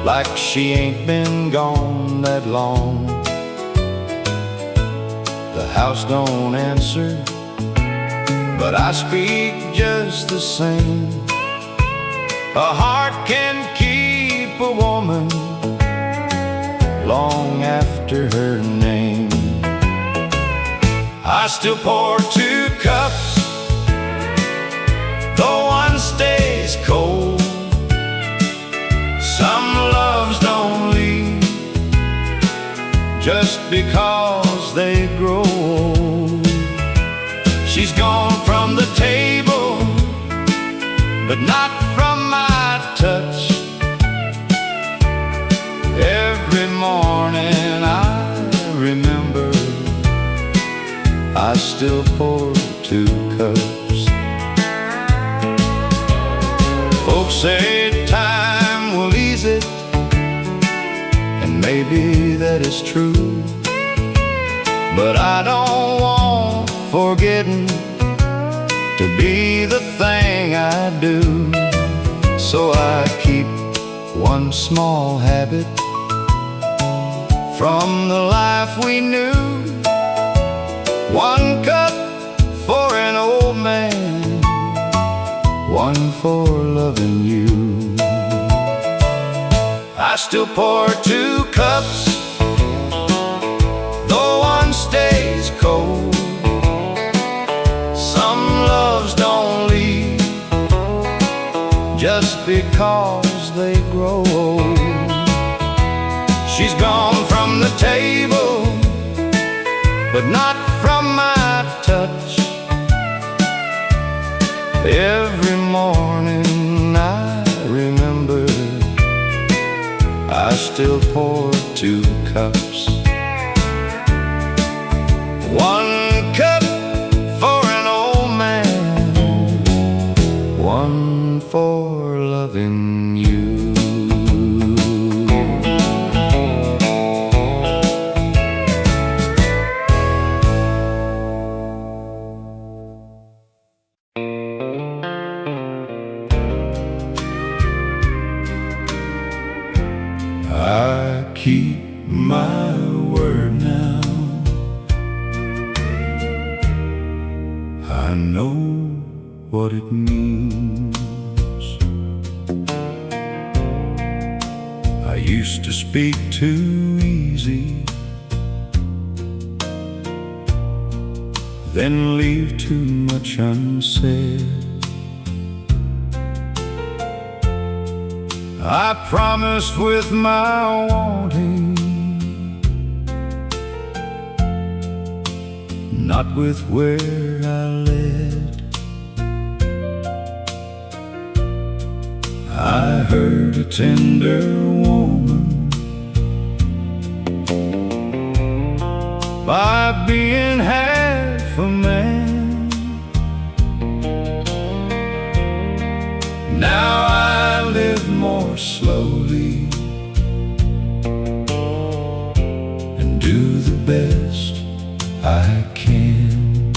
[SPEAKER 2] like she ain't been gone that long. The house don't answer, but I speak just the same. A heart can keep a woman long after her name. I still pour 2 cups, though one stays cold. Some loves don't leave just because they grow old. She's gone from the table, but not from my touch. Every morning I remember I still pour 2 cups. Folks say time will ease it, and maybe that is true, but I don't want forgetting to be the thing I do. So I keep one small habit from the life we knew. 1 cup for an old man, 1 for loving you. I still pour 2 cups, though one stays cold. Some loves don't leave just because they grow old. She's gone from the table, but not from my touch. Every morning I remember I still pour 2 cups. 1 cup for an old man, 1 for loving you. I keep my word now. I know what it means. I used to speak too easy, then leave too much unsaid. I promised with my wanting, not with where I led. I heard a tender woman by being half a man. Now I live more slowly and do the best I can.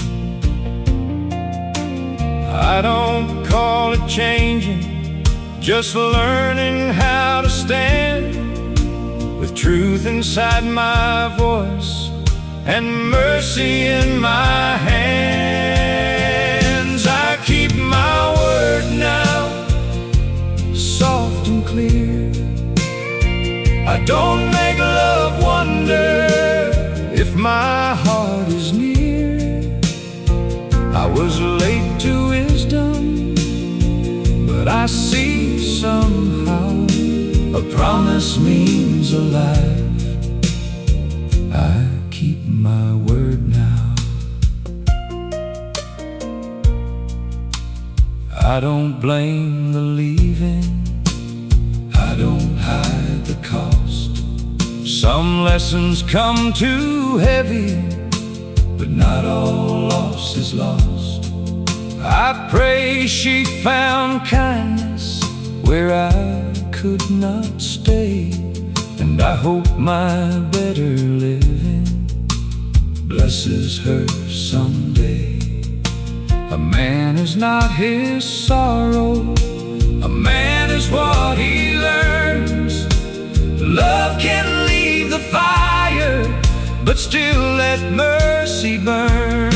[SPEAKER 2] I don't call it changing, just learning how to stand with truth inside my voice and mercy in my hands. I keep my word now, soft and clear. I don't make love wonder if my heart is near. I was late to wisdom, but I see somehow a promise means a life. I keep my word now. I don't blame the leaving, I don't hide the cost. Some lessons come too heavy, but not all loss is lost. I pray she found kindness where I could not stay, and I hope my better living blesses her someday. A man is not his sorrow, a man is what he learns. Love can leave the fire, but still let mercy burn.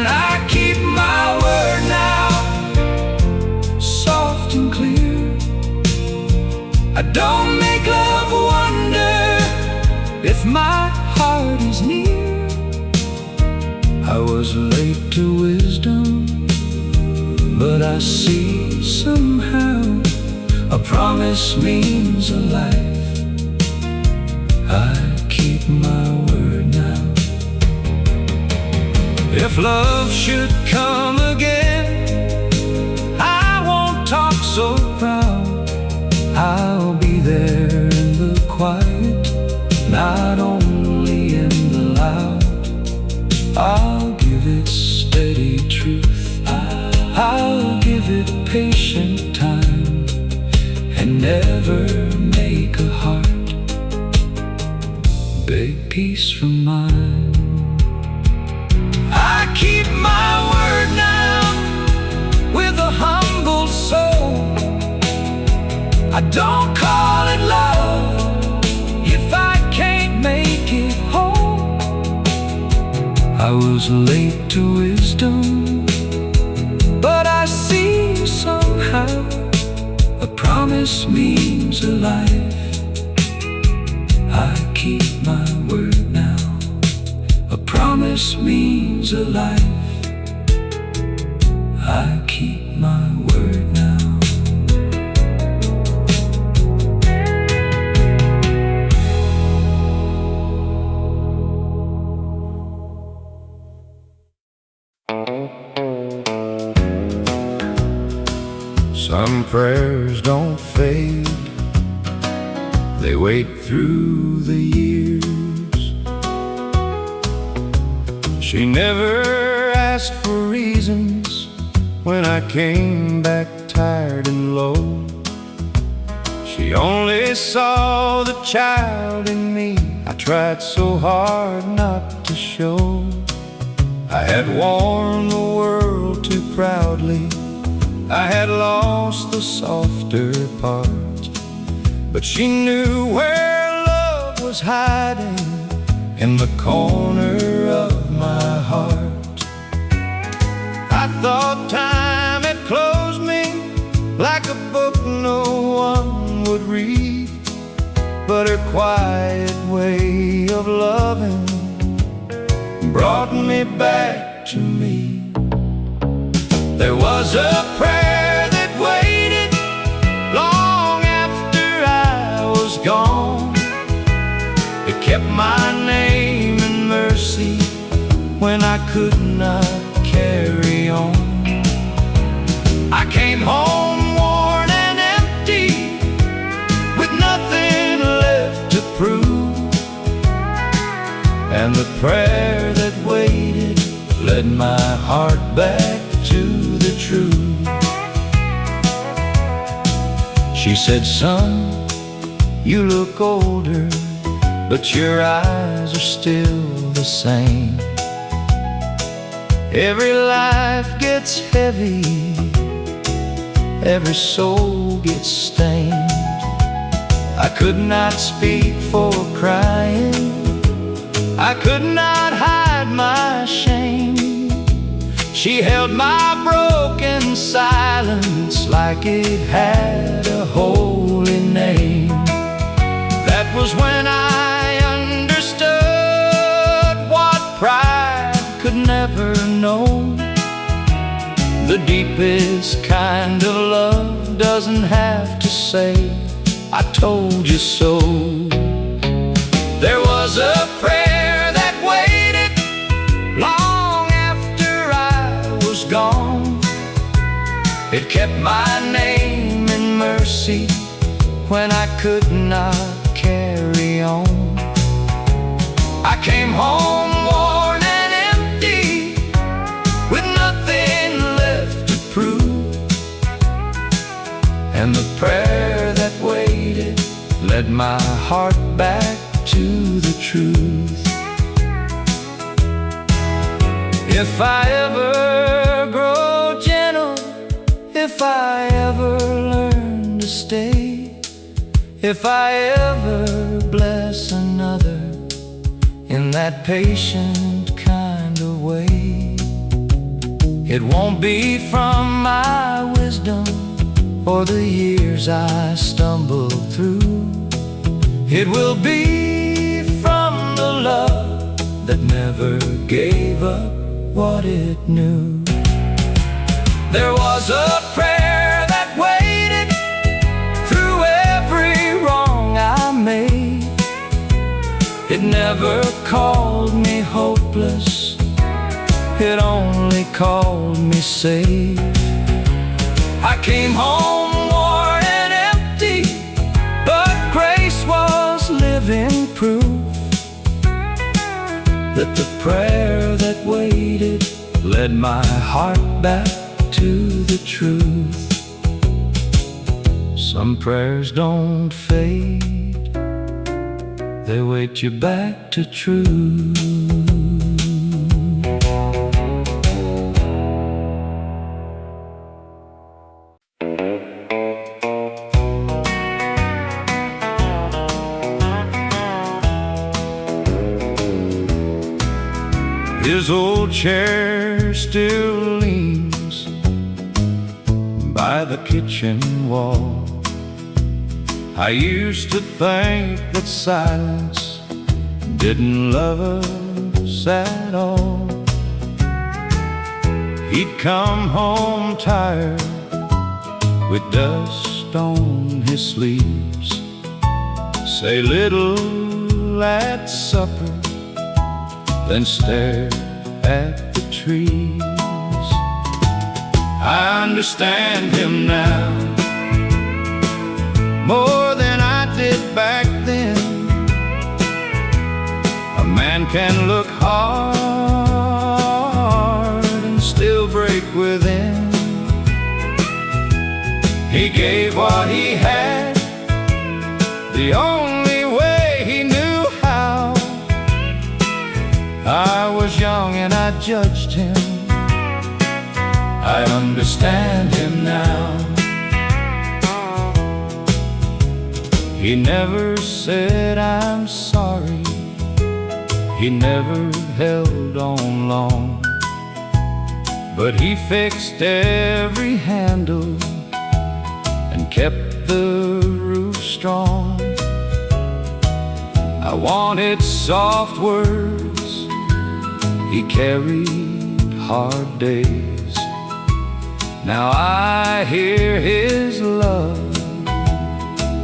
[SPEAKER 2] I keep my word now, soft and clear. I don't make love wonder if my heart is near. I see somehow a promise means a life. I keep my word now. If love should come again, I won't talk so proud. I'll be there in the quiet, not only in the loud. I'll give it steady truth, I'll give it patient time, and never make a heart beg peace from mine. I keep my word now with a humble soul. I don't call it love if I can't make it whole. I was late to wisdom, but I see somehow a promise means a life. I keep my word now. A promise means a life. I keep my word now.
[SPEAKER 1] Some prayers don't fade, they wait through the years. She never asked for reasons when I came back tired and low. She only saw the child in me I tried so hard not to show. I had worn the world too proudly, I had lost the softer parts, but she knew where love was hiding in the corner of my heart. I thought time had closed me like a book no one would read, but her quiet way of loving brought me back to me. There was a prayer that waited long after I was gone. It kept my name in mercy when I could not carry on. I came home worn and empty, with nothing left to prove, and the prayer that waited led my heart back to the truth. She said, son, you look older, but your eyes are still the same. Every life gets heavy, every soul gets stained. I could not speak for crying, I could not hide my shame. She held my broken silence like it had a holy name. That was when I understood what pride could never know. The deepest kind of love doesn't have to say, I told you so. There was a prayer that waited long after I was gone. It kept my name in mercy when I could not carry on. I came home worn and empty, with nothing left to prove, and the prayer that waited led my heart back to the truth. If I ever grow gentle, if I ever learn to stay, if I ever bless another in that patient kind of way, it won't be from my wisdom or the years I stumbled through. It will be from the love that never gave up what it knew. There was a prayer that waited through every wrong I made. It never called me hopeless, it only called me safe. I came home worn and empty, but grace was living proof that the prayer that waited led my heart back to the truth. Some prayers don't fade, they wait you back to truth. His old chair still leans by the kitchen wall. I used to think that silence didn't love us at all. He'd come home tired with dust on his sleeves, say little at supper, then stare at the trees. I understand him now more than I did back then. A man can look hard and still break within. He gave what he had, the only way he knew how. I was young and I judged him, I understand him now. He never said I'm sorry, he never held on long, but he fixed every handle and kept the roof strong. I wanted soft words, he carried hard days. Now I hear his love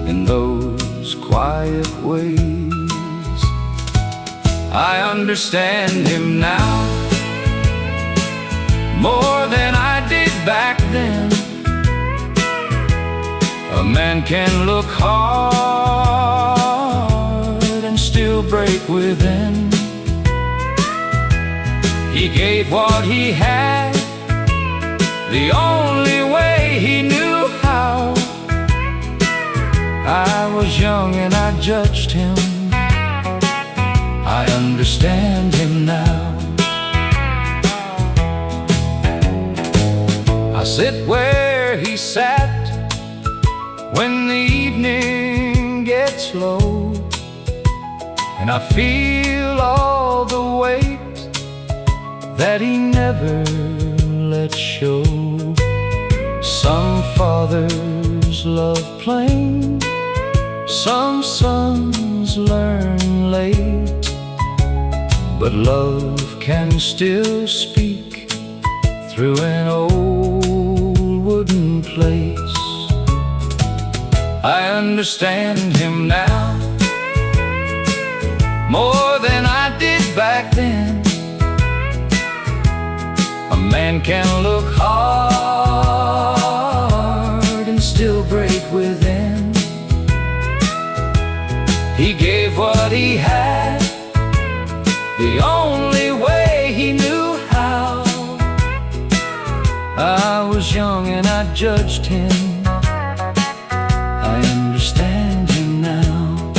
[SPEAKER 1] in those quiet ways. I understand him now more than I did back then. A man can look hard and still break within. He gave what he had, the only way he knew how. I was young and I judged him, I understand him now. I sit where he sat when the evening gets low, and I feel all the weight that he never let show. Some fathers love plain, some sons learn late, but love can still speak through an old wooden place. I understand him now more than I did back then. A man can look hard and still break within. He gave what he had, the only way he knew how. I was young and I judged him, I understand him now.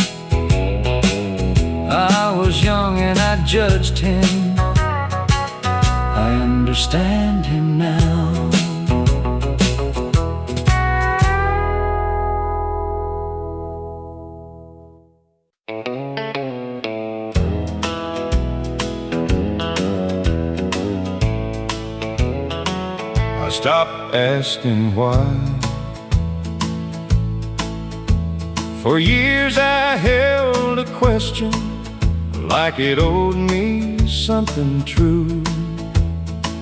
[SPEAKER 1] I was young and I judged him, I understand him now. I stopped asking why. For years I held a question like it owed me something true.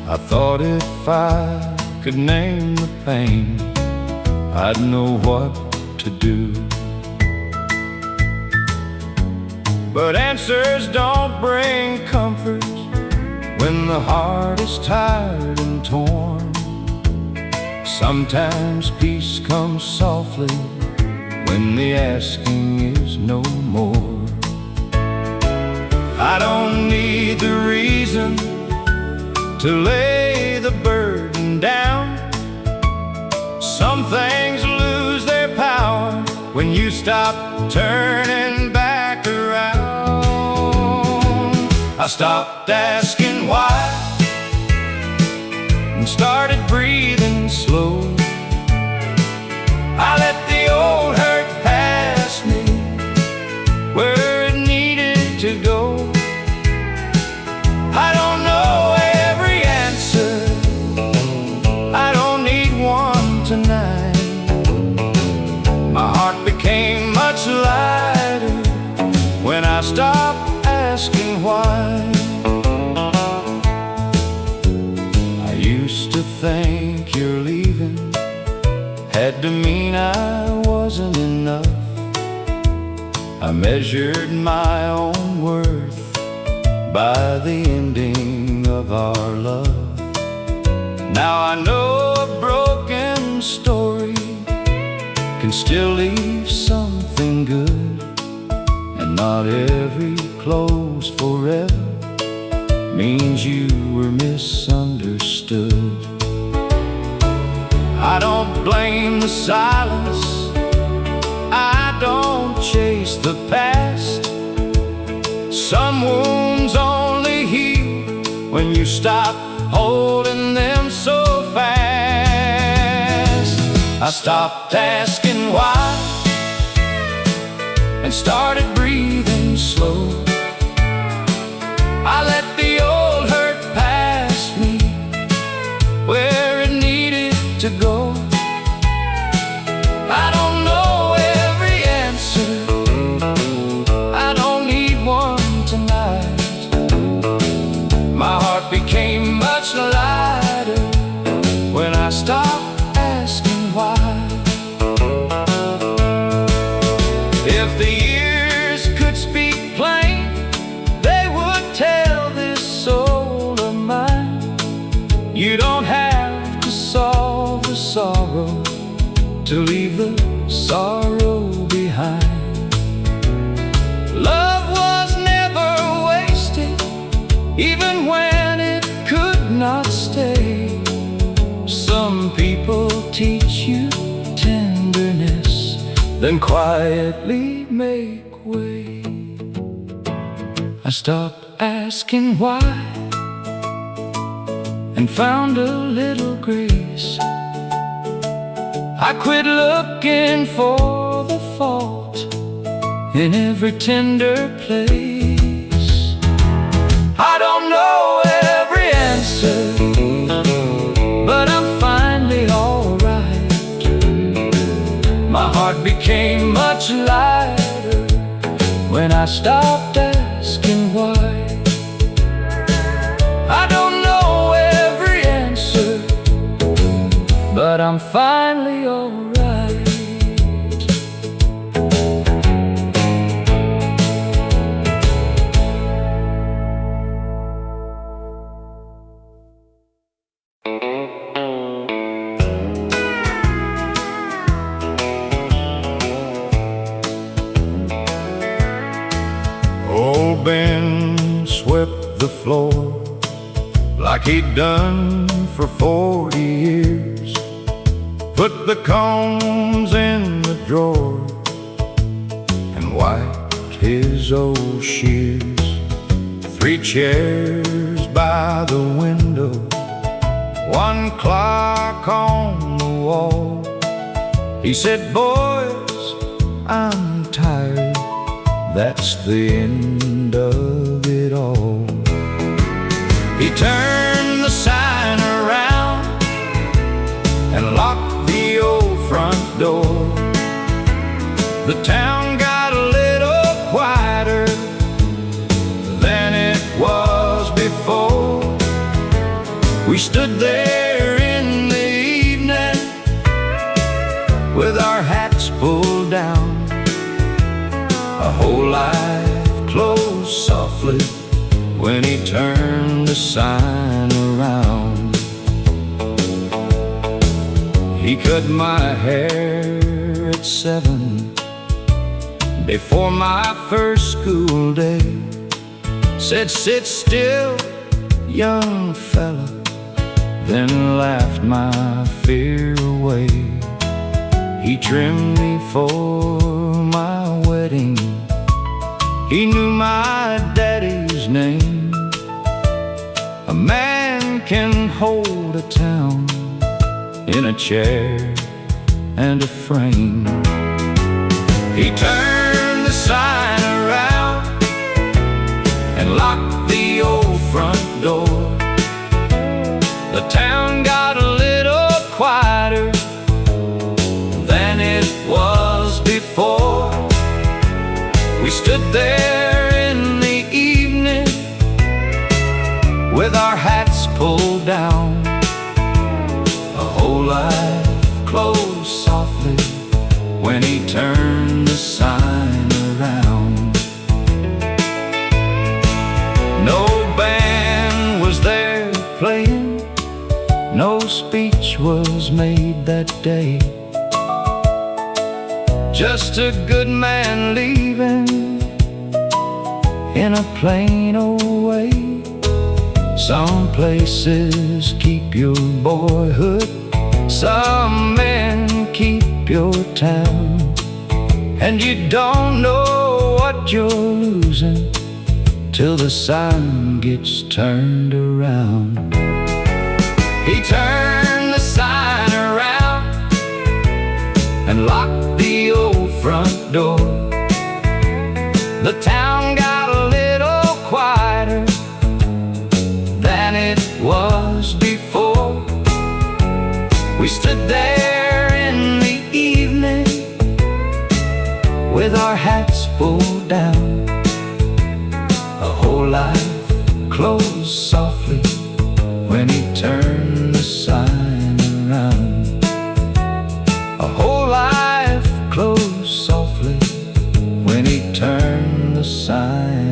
[SPEAKER 1] I thought if I could name the pain, I'd know what to do. But answers don't bring comfort when the heart is tired and torn. Sometimes peace comes softly when the asking is no more. I don't need the reason to lay the burden down. Some things lose their power when you stop turning back around. I stopped asking why and started breathing slow. I let the old hurt pass me where it needed to go. I don't know every answer, I don't need one tonight. My heart became much lighter when I stopped asking why. I used to think your leaving had to mean I wasn't enough. I measured my own worth by the ending of our love. Now I know a broken story can still leave something good, and not every close forever means you were misunderstood. I don't blame the silence, I don't chase the past. Some wounds only heal when you stop holding them so fast. I stopped asking why and started breathing slow. I let the old hurt pass me where it needed to go. I don't know every answer, I don't need one tonight. My heart became much lighter when I stopped asking why. If the years could speak plain, they would tell this soul of mine, you don't have to solve the sorrow to leave the sorrow behind. Love was never wasted, even when it could not stay. Some people teach you tenderness, then quietly make way. I stopped asking why and found a little grace. I quit looking for the fault in every tender place. I don't know every answer, but I'm finally alright. My heart became much lighter when I stopped asking why. I don't know every answer, but I'm finally alright.
[SPEAKER 2] Old Ben swept the floor like he'd done for 40 years. Put the combs in the drawer and wiped his old shears. 3 chairs by the window, 1 clock on the wall. He said, boys, I'm tired, that's the end of it all. He turned the sign around and locked the old front door. The town got a little quieter than it was before. We stood there in the with our hats pulled down. A whole life closed softly when he turned the sign around. He cut my hair at 7 before my first school day. Said, "Sit still, young fella," then laughed my fear away. He trimmed me for my wedding. He knew my daddy's name. A man can hold a town in a chair and a frame. He turned the sign around and locked the old front door. The town got a little quieter than it was before. We stood there in the evening with our hats pulled down. A whole life closed softly when he turned the sign around. No band was there playing, no speech was made that day. Just a good man leaving in a plain old way. Some places keep your boyhood, some men keep your town, and you don't know what you're losing till the sign gets turned around. He turned the sign around and locked the old front door. The town got a little quieter than it was before. We stood there in the evening with our hats pulled down. A whole life closed softly when he turned the sign around. A whole life closed softly when he turned the sign